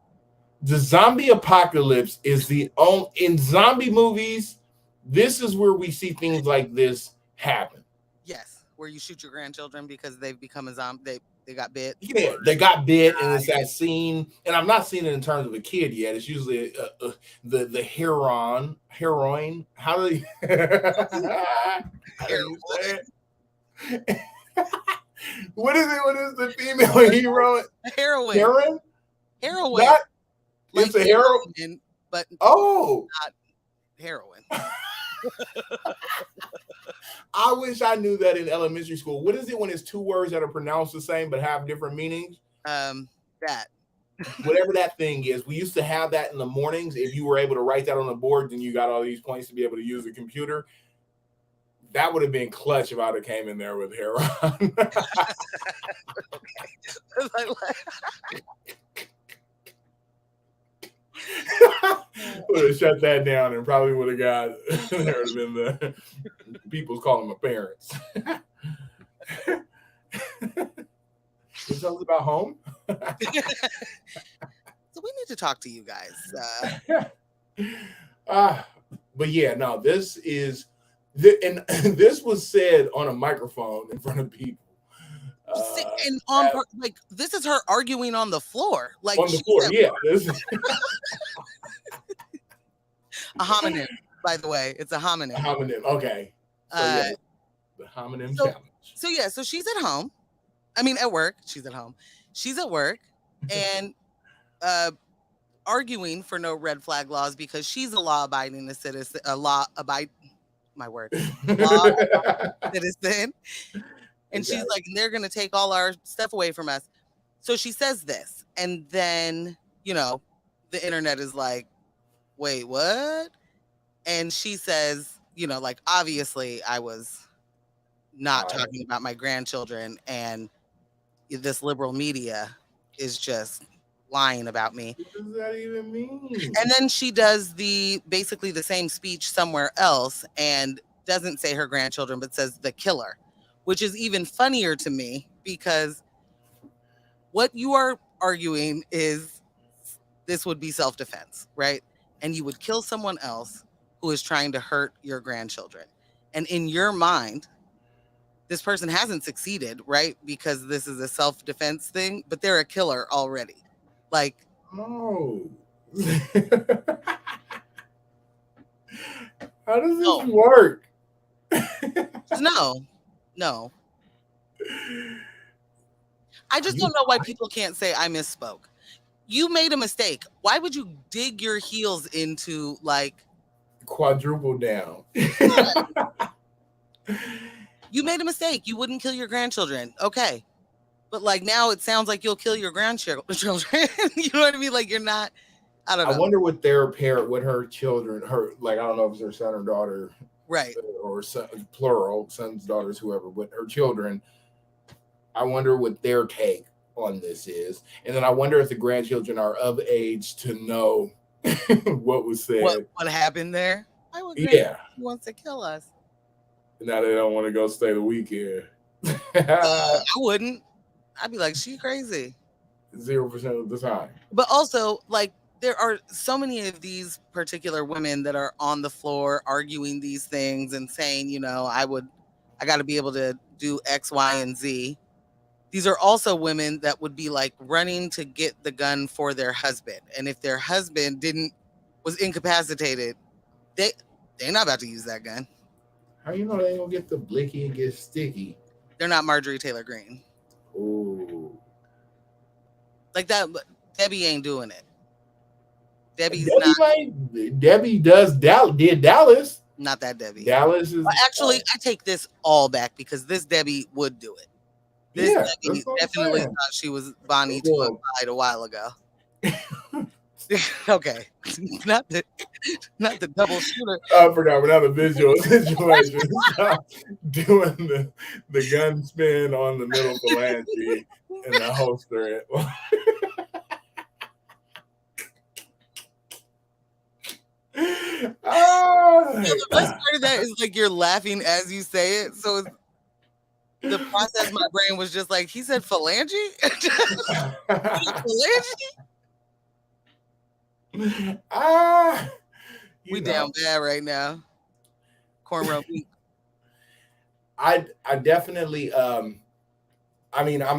The zombie apocalypse is the only, in zombie movies, this is where we see things like this happen. yes, where you shoot your grandchildren because they've become a zombie. They got bit. Yeah, they got bit, and it's that scene. And I've not seen it in terms of a kid yet. It's usually the heroine. How do you, how do you say it? What is it? What is the female hero? Heroin. Heroin? Heroin. Not, like it's a heroin, but oh, not heroin. I wish I knew that in elementary school. What is it when it's 2 words that are pronounced the same but have different meanings? That. Whatever that thing is, we used to have that in the mornings. If you were able to write that on the board, then you got all these points to be able to use the computer. That would have been clutch if I'd have came in there with heroin. Would have shut that down and probably would have got there would have been the people's calling my parents. You tell us about home? So we need to talk to you guys. But yeah, no, this is and this was said on a microphone in front of people. And like this is her arguing on the floor, like on the floor. Yeah, this is a homonym. By the way, it's a homonym. A homonym. Okay. So yeah, the homonym challenge. So yeah, so she's at home. I mean, at work, she's at home, She's at work and arguing for no red flag laws because she's a law abiding citizen, a law abide, my word, law citizen. And she's Exactly. like, they're going to take all our stuff away from us. So she says this. And then, the internet is like, wait, what? And she says, like, obviously I was not talking about my grandchildren, and this liberal media is just lying about me. What does that even mean? And then she does basically the same speech somewhere else and doesn't say her grandchildren, but says the killer, which is even funnier to me because what you are arguing is this would be self-defense, right? And you would kill someone else who is trying to hurt your grandchildren. And in your mind, this person hasn't succeeded, right? Because this is a self-defense thing, but they're a killer already. Like, no. How does this work? No. I just don't know why people can't say I misspoke. You made a mistake. Why would you dig your heels into like quadruple down? You made a mistake. You wouldn't kill your grandchildren. Okay. But like now it sounds like you'll kill your grandchildren. You know what I mean? Like you're not, I don't know. I wonder what her children, I don't know if it's her son or daughter. Right. Or son, plural, sons, daughters, whoever, but her children, I wonder what their take on this is. And then I wonder if the grandchildren are of age to know what was said. What happened there? Yeah. He wants to kill us. Now they don't want to go stay the weekend. I wouldn't. I'd be like, she crazy. 0% of the time. But also, like, there are so many of these particular women that are on the floor arguing these things and saying, I got to be able to do X, Y, and Z. These are also women that would be like running to get the gun for their husband. And if their husband was incapacitated, they're not about to use that gun. How you know they ain't gonna get the blicky and get sticky? They're not Marjorie Taylor Greene. Ooh. Like that, but Debbie ain't doing it. Debbie did Dallas. Not that Debbie. Dallas is. Well, actually, I take this all back because this Debbie would do it. This Debbie definitely thought she was Bonnie to a fight a while ago. Okay, not the double shooter. I forgot another visual situation. Doing the gun spin on the middle phalange and the holster. The best part of that is like you're laughing as you say it, so the process my brain was just like, he said phalange? Phalange? We down bad right now. Cornrow week. I definitely I'm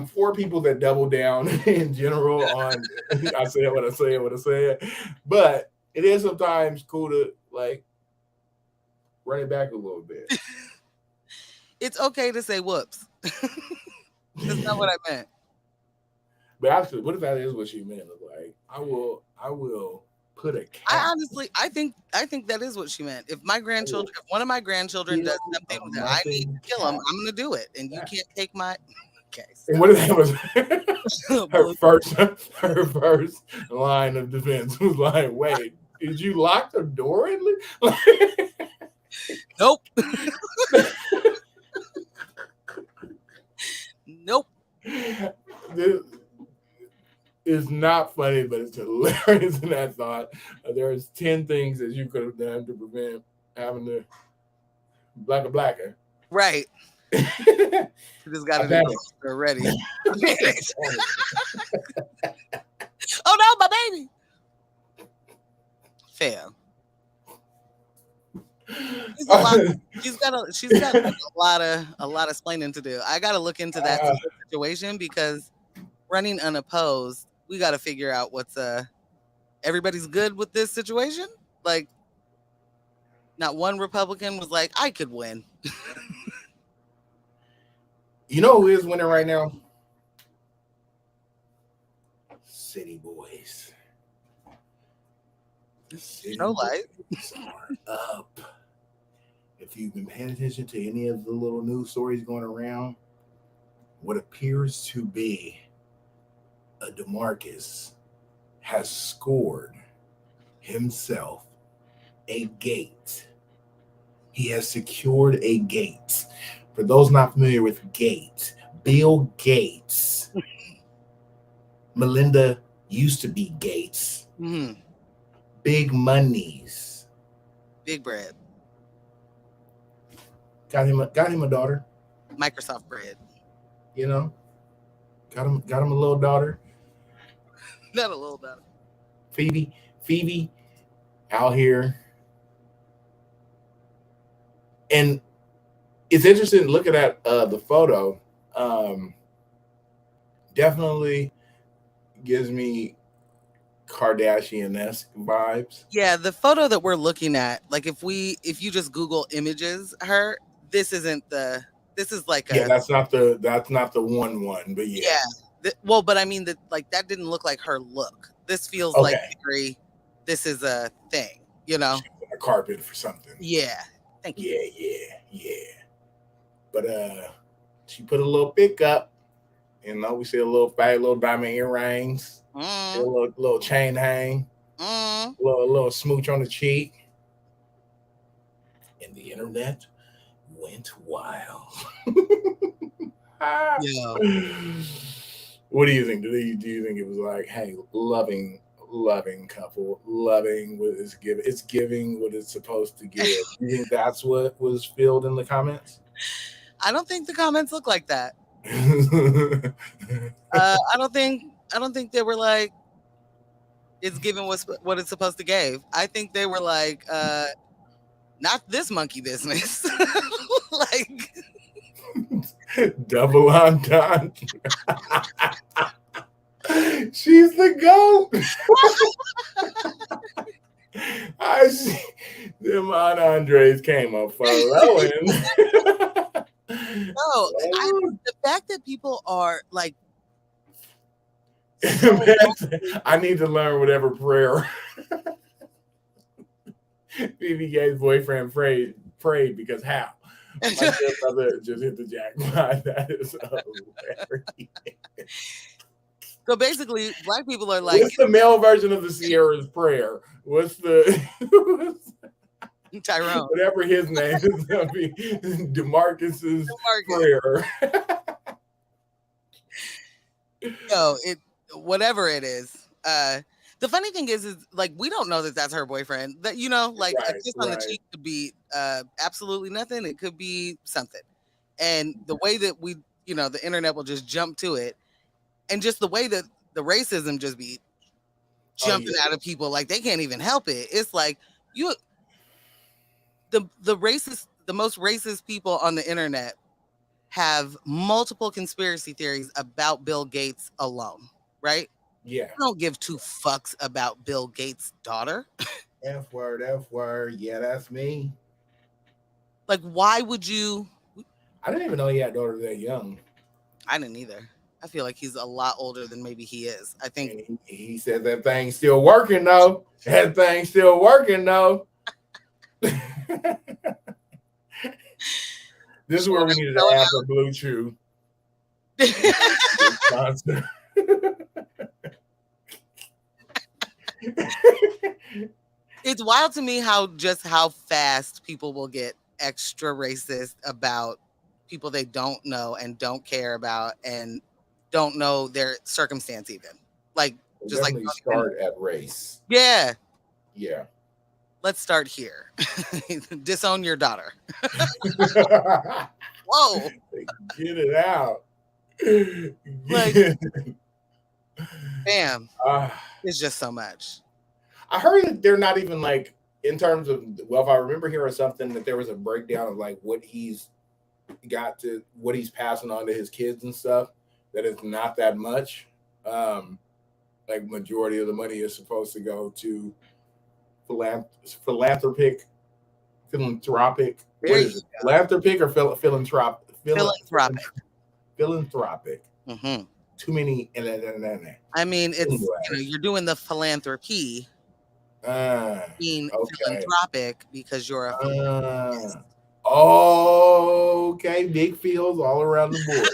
for people that double down in general on I say what I say, but it is sometimes cool to like run it back a little bit. It's okay to say whoops. That's not what I meant. But actually, what if that is what she meant? Like, I will put a cat. I think that is what she meant. If one of my grandchildren does something that I need to kill him, I'm gonna do it, and you can't take my case. And what if that was her first line of defense was like, "Wait, did you lock the door in?" Nope. Nope. This is not funny, but it's hilarious in that thought. There's 10 things that you could have done to prevent having to blacker. Right. You just got it already. Oh no, my baby. Fam. She's got a lot of explaining to do. I got to look into that situation because running unopposed, we got to figure out what's everybody's good with this situation. Like, not one Republican was like, I could win. You know who is winning right now? city boys. The city Show light. boys are up. If you've been paying attention to any of the little news stories going around, what appears to be a DeMarcus has scored himself a gate. He has secured a gate. For those not familiar with Gates, Bill Gates, Melinda used to be Gates, big monies, Big bread. got him a daughter. Microsoft bread. You know, got him a little daughter. Not a little daughter. Phoebe, out here, and it's interesting looking at the photo. Definitely gives me Kardashian-esque vibes. Yeah, the photo that we're looking at, like if you just Google images her, this is like Yeah, a that's not the one, but yeah. well, but I mean that like that didn't look like her look. This feels like Okay. very this is a thing, you know? A carpet for something. Yeah. Thank you. Yeah. But she put a little pick up. You know, we see a little diamond earrings, a little chain hang, a little smooch on the cheek. And the internet went wild. Yeah. What do you think? Do you think it was like, hey, loving couple, loving what it's giving? It's giving what it's supposed to give. You think that's what was filled in the comments? I don't think the comments look like that. I don't think they were like it's giving what it's supposed to give. I think they were like not this monkey business. Like double entendre. She's the GOAT. I see them Andres came up flowing. No, the fact that people are like I need to learn whatever prayer BB boyfriend prayed because how? My dear brother just hit the jackpot. That is hilarious. So basically, black people are like, what's the male version of the Sierra's prayer? What's the Tyrone? Whatever his name is gonna be, DeMarcus's prayer. No, whatever it is. The funny thing is like we don't know that that's her boyfriend. That like a kiss on the cheek could be absolutely nothing. It could be something. And the way that we, the internet will just jump to it, and just the way that the racism just be jumping out of people, like they can't even help it. It's like the most racist people on the internet have multiple conspiracy theories about Bill Gates alone, right? Yeah. I don't give two fucks about Bill Gates' daughter. F word. Yeah, that's me. Like, why would you? I didn't even know he had a daughter that young. I didn't either. I feel like he's a lot older than maybe he is. I think he said that thing's still working though. That thing's still working though. This is where we needed to add for Blue Chew. It's wild to me how fast people will get extra racist about people they don't know and don't care about and don't know their circumstance even. Like just like start at race. Yeah. Yeah. Let's start here. Disown your daughter. Whoa. Get it out. Like, bam. It's just so much. I heard that they're not even like in terms of, well, if I remember hearing something that there was a breakdown of like what he's passing on to his kids and stuff, that it's not that much. Like majority of the money is supposed to go to philanthropic. What is it? Philanthropic or philanthropic? Philanthropic. Philanthropic. Mm-hmm. Too many. I mean, it's, Anyways, you're doing the philanthropy, being okay. philanthropic because you're a Uh, okay. Big feels all around the board.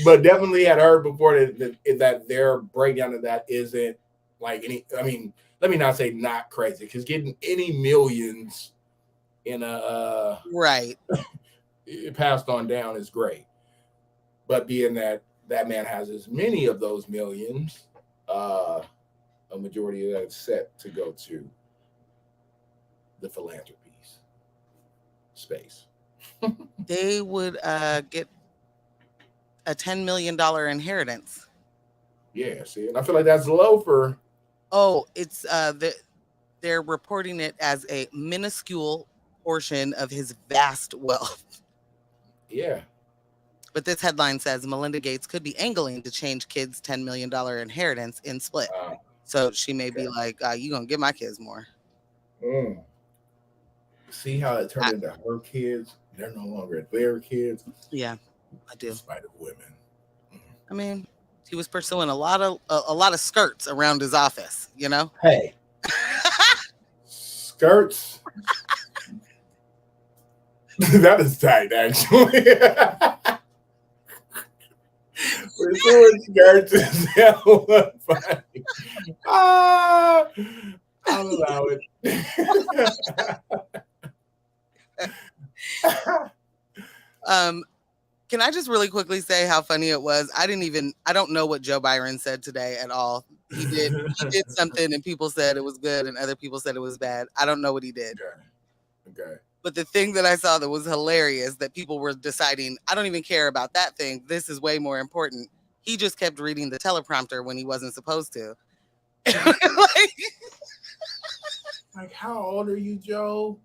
But definitely had heard before that their breakdown of that isn't like any. I mean, let me not say not crazy because getting any millions in a right. passed on down is great, but being that that man has as many of those millions, uh, a majority of that is set to go to the philanthropies space. They would get a $10 million inheritance. Yeah, see, and I feel like that's low for. Oh, it's they're reporting it as a minuscule portion of his vast wealth. Yeah. But this headline says Melinda Gates could be angling to change kids' $10 million inheritance in split. So she may be Okay. like, you gonna give my kids more. Mm. See how it turned I, into her kids? They're no longer their kids, yeah, I do. despite of women. Mm. I mean, he was pursuing a lot of skirts around his office, Hey, skirts. That is tight, actually. Pursuing skirts is hella funny. Ah, I'll allow it. um, can I just really quickly say how funny it was? I don't know what Joe Byron said today at all. He did something and people said it was good and other people said it was bad. I don't know what he did. Okay. But the thing that I saw that was hilarious that people were deciding, I don't even care about that thing. This is way more important. He just kept reading the teleprompter when he wasn't supposed to. Like, how old are you, Joe?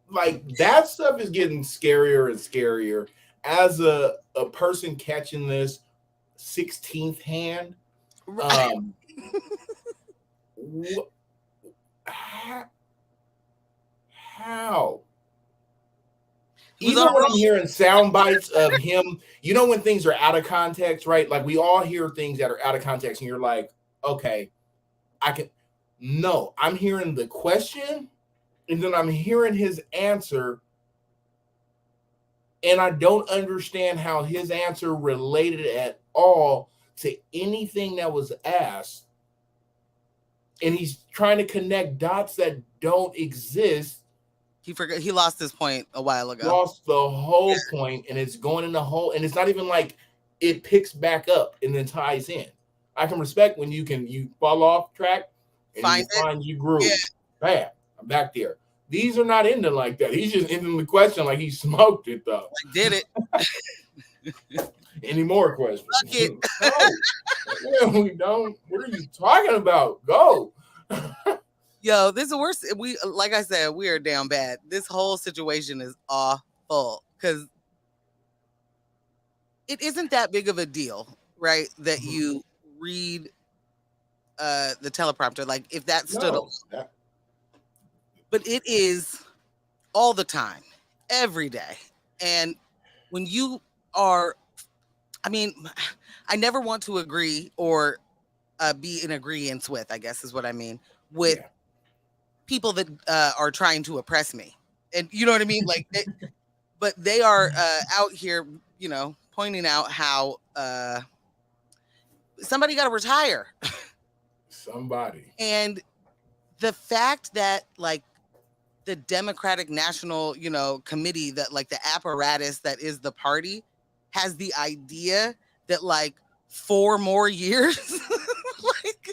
Like, that stuff is getting scarier and scarier. As a person catching this 16th hand, wh- how? Even when I'm hearing sound bites of him, when things are out of context, right? Like, we all hear things that are out of context, and you're like, okay, I can. No, I'm hearing the question, and then I'm hearing his answer, and I don't understand how his answer related at all to anything that was asked. And he's trying to connect dots that don't exist. He lost his point a while ago. Lost the whole point, and it's going in the whole, and it's not even like it picks back up and then ties in. I can respect when you fall off track and you find you groove. Yeah. Bam, I'm back there. These are not ending like that. He's just ending the question like he smoked it though. I did it. Any more questions? No, we don't. What are you talking about? Go. Yo, this is the worst. Like I said, we are down bad. This whole situation is awful because it isn't that big of a deal, right? That you read the teleprompter, like if that stood alone. But it is all the time, every day. And when you are, I mean, I never want to agree or be in agreement with, I guess is what I mean, with people that are trying to oppress me. And you know what I mean? Like, but they are out here, pointing out how somebody got to retire. Somebody. And the fact that, like, the Democratic National, Committee, that, like, the apparatus that is the party has the idea that, like, 4 more years, like,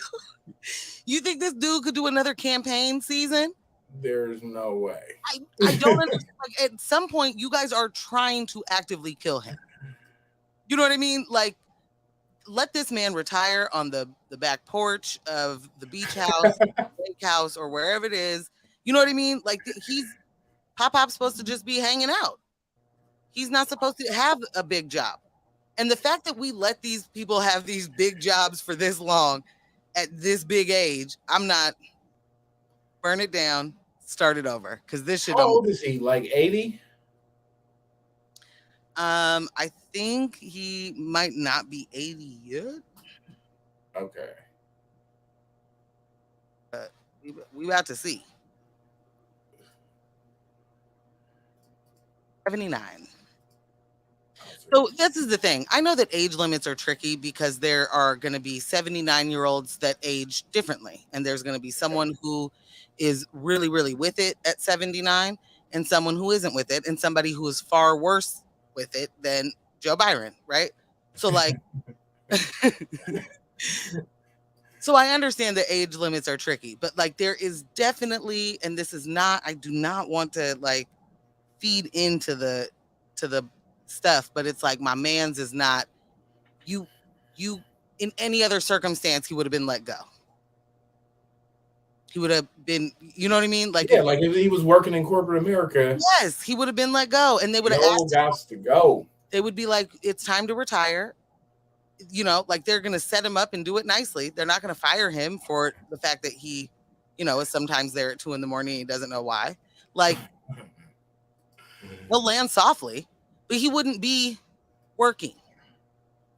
you think this dude could do another campaign season? There's no way. I don't understand. Like, at some point, you guys are trying to actively kill him. You know what I mean? Like, let this man retire on the back porch of the beach house, lake house, or wherever it is. You know what I mean? Like, Pop-Pop's supposed to just be hanging out. He's not supposed to have a big job. And the fact that we let these people have these big jobs for this long at this big age, I'm not. Burn it down, start it over. Because this shit. How old is he? Like 80? I think he might not be 80 yet, Okay. but we about to see. 79. So this is the thing. I know that age limits are tricky because there are going to be 79-year-olds that age differently. And there's going to be someone who is really, really with it at 79 and someone who isn't with it and somebody who is far worse with it than Joe Byron, right? So like so I understand that age limits are tricky, but like there is definitely, and this is not, I do not want to like feed into the stuff, but it's like my man's is not you you in any other circumstance he would have been let go. He would have been, you know what I mean? Like Yeah, if like if he was working in corporate America, yes, he would have been let go and they would have Joe asked him, got to go. they would be like, it's time to retire. You know, like they're gonna set him up and do it nicely. They're not gonna fire him for the fact that he, you know, is sometimes there at 2 a.m. He doesn't know why. Like he'll land softly, but he wouldn't be working.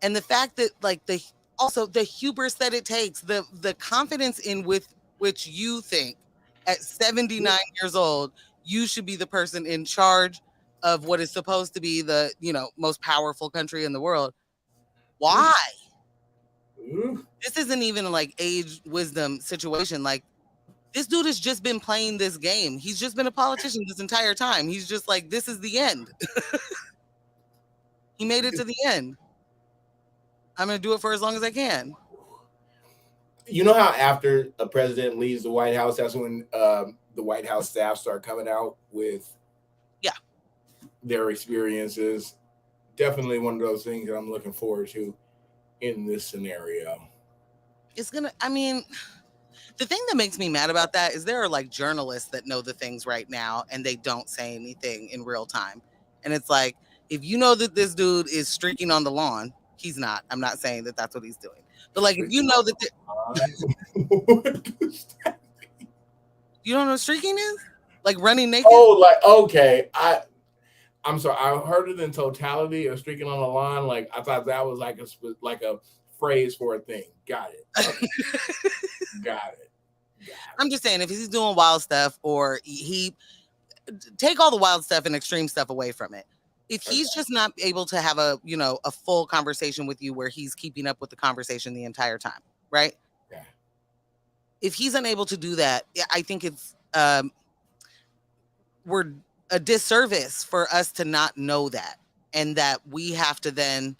And the fact that like the also the hubris that it takes, the confidence in with which you think at 79 years old you should be the person in charge of what is supposed to be the, you know, most powerful country in the world. Why? This isn't even like age wisdom situation. Like this dude has just been playing this game. He's just been a politician this entire time. He's just like, this is the end. He made it to the end. I'm gonna do it for as long as I can. You know how after a president leaves the White House, that's when the White House staff start coming out with Yeah. their experiences. Definitely one of those things that I'm looking forward to in this scenario. It's gonna, I mean, the thing that makes me mad about that is there are like journalists that know the things right now and they don't say anything in real time. And it's like, if you know that this dude is streaking on the lawn, he's not. I'm not saying that that's what he's doing. But like, if you know that you don't know what streaking is? Like running naked? Oh, like okay. I'm sorry. I heard it in totality of streaking on the line. Like I thought that was like a phrase for a thing. Got it. Okay. Got it. I'm just saying, if he's doing wild stuff or he take all the wild stuff and extreme stuff away from it. If he's just not able to have a, you know, a full conversation with you where he's keeping up with the conversation the entire time, right? Yeah. If he's unable to do that, I think it's we're a disservice for us to not know that, and that we have to then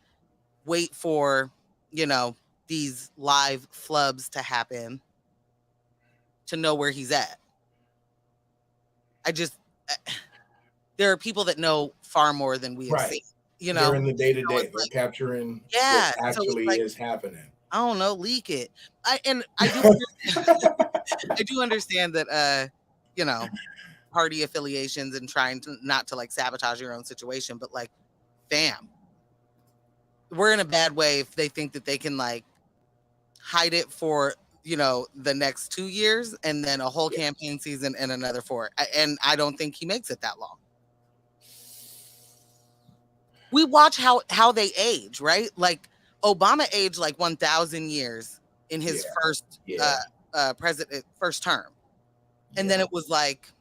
wait for, you know, these live flubs to happen to know where he's at. I just there are people that know far more than we have Right. seen. You They're know, in the day to so day. it's They're like, capturing yeah, what so it's actually like, is happening. I don't know, leak it. I do I do understand that you know, party affiliations and trying to not to like sabotage your own situation, but like, fam, we're in a bad way if they think that they can like hide it for, you know, the next 2 years and then a whole Yeah. campaign season and another 4. And I don't think he makes it that long. We watch how they age, right? Like Obama aged like 1,000 years in his first president first term. And then it was like,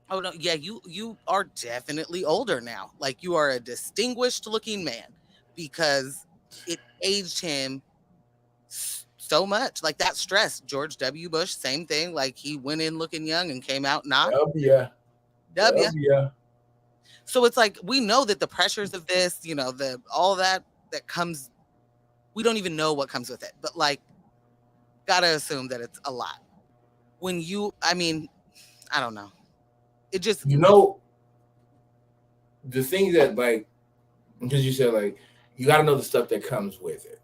oh no, yeah, you are definitely older now. Like you are a distinguished looking man because it aged him so much. Like that stress. George W. Bush, same thing. Like he went in looking young and came out not. W. So it's like we know that the pressures of this, you know, the all that comes, we don't even know what comes with it. But like, gotta assume that it's a lot. When you, I mean, I don't know. It just, You know, the thing that like because you said like you got to know the stuff that comes with it,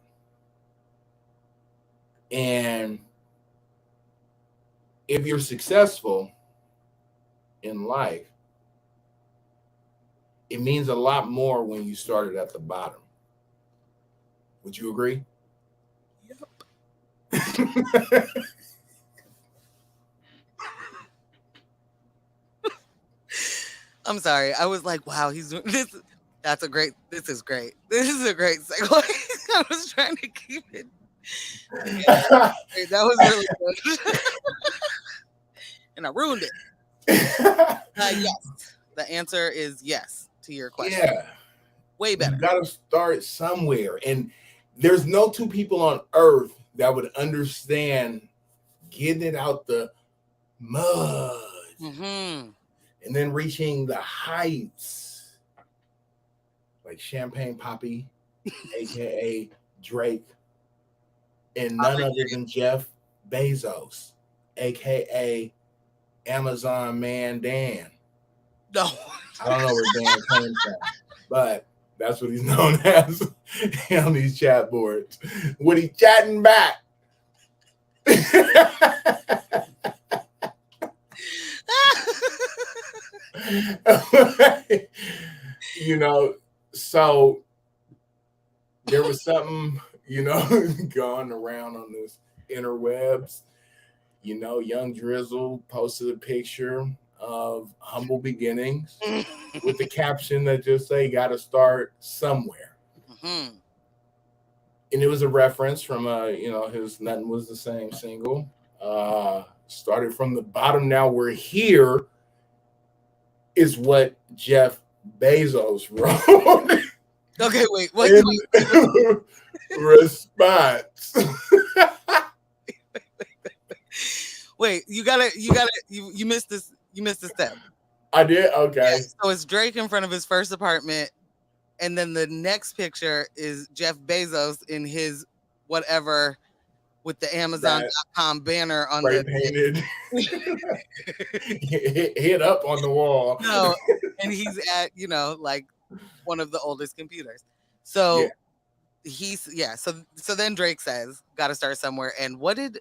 and if you're successful in life, it means a lot more when you started at the bottom. Would you agree? Yep. I'm sorry. I was like, wow, he's doing this. That's a great. This is great. This is a great segue. I was trying to keep it together. That was really good, and I ruined it. Yes, the answer is yes to your question. Yeah, Way you better. got to start somewhere. And there's no two people on earth that would understand getting it out the mud Mm-hmm. and then reaching the heights like Champagne Poppy, aka Drake, and none other than Jeff Bezos, aka Amazon Man Dan. No. I don't know where Dan came from, but that's what he's known as on these chat boards. What he chatting back? You know, so there was something, going around on those interwebs. Young Drizzle posted a picture of humble beginnings with the caption that just say, "Got to start somewhere." Mm-hmm. And it was a reference from his "Nothing Was the Same" single. Started from the bottom. Now we're here. Is what Jeff Bezos wrote. Okay, wait. What? In response. Wait, you missed this. You missed a step. I did. Okay. Yeah, so it's Drake in front of his first apartment, and then the next picture is Jeff Bezos in his whatever with the Amazon.com banner on Spray the painted. Hit up on the wall. no, and he's at like one of the oldest computers. So so then Drake says, "Got to start somewhere." And what did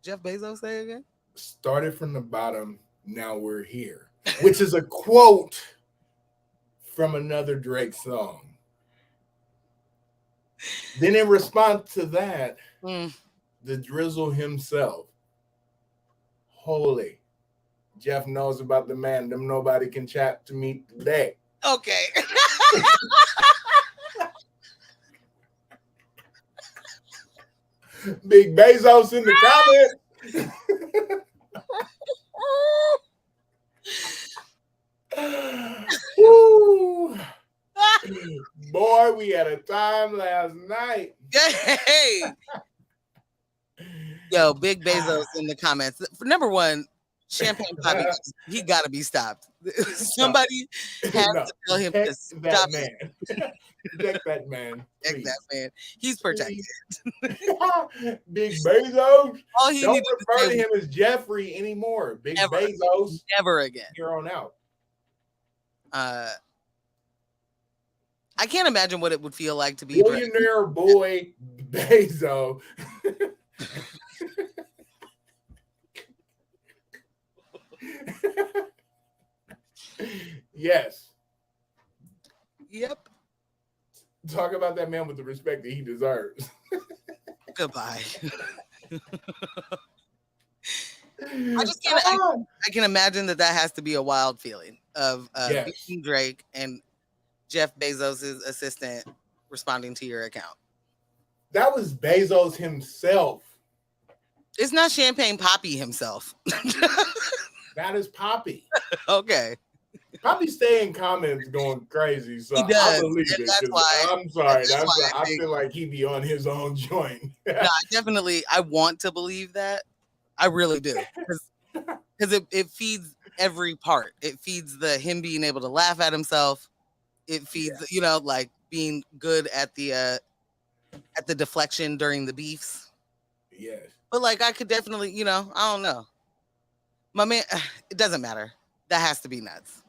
Jeff Bezos say again? Started from the bottom. Now we're here, which is a quote from another Drake song. Then in response to that, the Drizzle himself, holy, Jeff knows about the man. Them nobody can chat to me today. Okay. Big Bezos in the comments. Woo. Boy, we had a time last night. Hey. Yo, Big Bezos in the comments. For number one, Champagne Poppy, he got to be stopped. Somebody has to tell him to stop that man. Protect that man. Protect that man. He's protected. Big Bezos. All he Don't refer to him as Jeffrey anymore. Big Bezos. Never again. Here on out. I can't imagine what it would feel like to be billionaire boy Bezos. Yes. Yep. Talk about that man with the respect that he deserves. Goodbye. I can imagine that has to be a wild feeling of being Drake and Jeff Bezos' assistant responding to your account. That was Bezos himself. It's not Champagne Poppy himself. That is Poppy. Okay. Poppy stay in comments going crazy, so he does. I believe it. That's why, I'm sorry. I feel like he be on his own joint. No, I want to believe that. I really do. Because it feeds every part. It feeds him being able to laugh at himself. It feeds, like being good at the deflection during the beefs. Yes. But like I could definitely, I don't know. My man, it doesn't matter. That has to be nuts.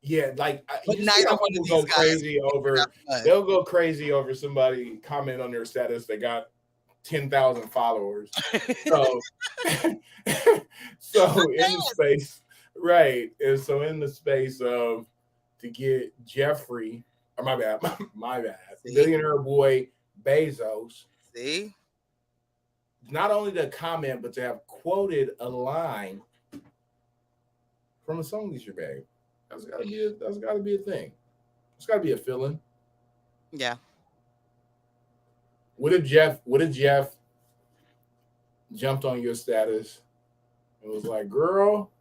Yeah, like but neither one of these go guys crazy over. They'll go crazy over somebody comment on their status that got 10,000 followers. So, in the space, right? And so in the space of to get Jeffrey, or my bad, billionaire boy Bezos. See, not only to comment, but to have quoted a line from a song, "Babe." That's gotta be a thing. It's got to be a feeling. Yeah. What if Jeff jumped on your status and was like, "Girl,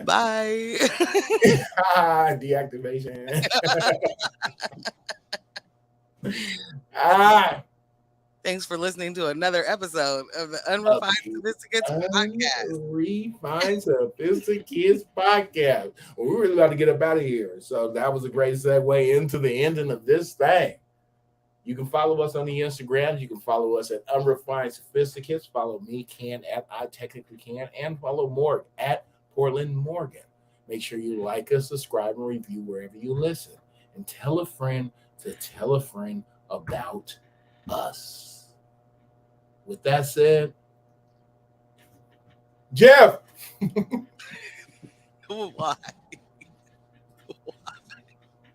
Bye. deactivation." ah, Thanks for listening to another episode of the Unrefined Sophisticates podcast. Unrefined Sophisticates podcast. Well, we were really about to get up out of here, so that was a great segue into the ending of this thing. You can follow us on the Instagrams. You can follow us at Unrefined Sophisticates. Follow me, Can, at I Technically Can, and follow Morg at Portland Morgan. Make sure you like us, subscribe, and review wherever you listen. And tell a friend to tell a friend about us. With that said, Jeff. Why?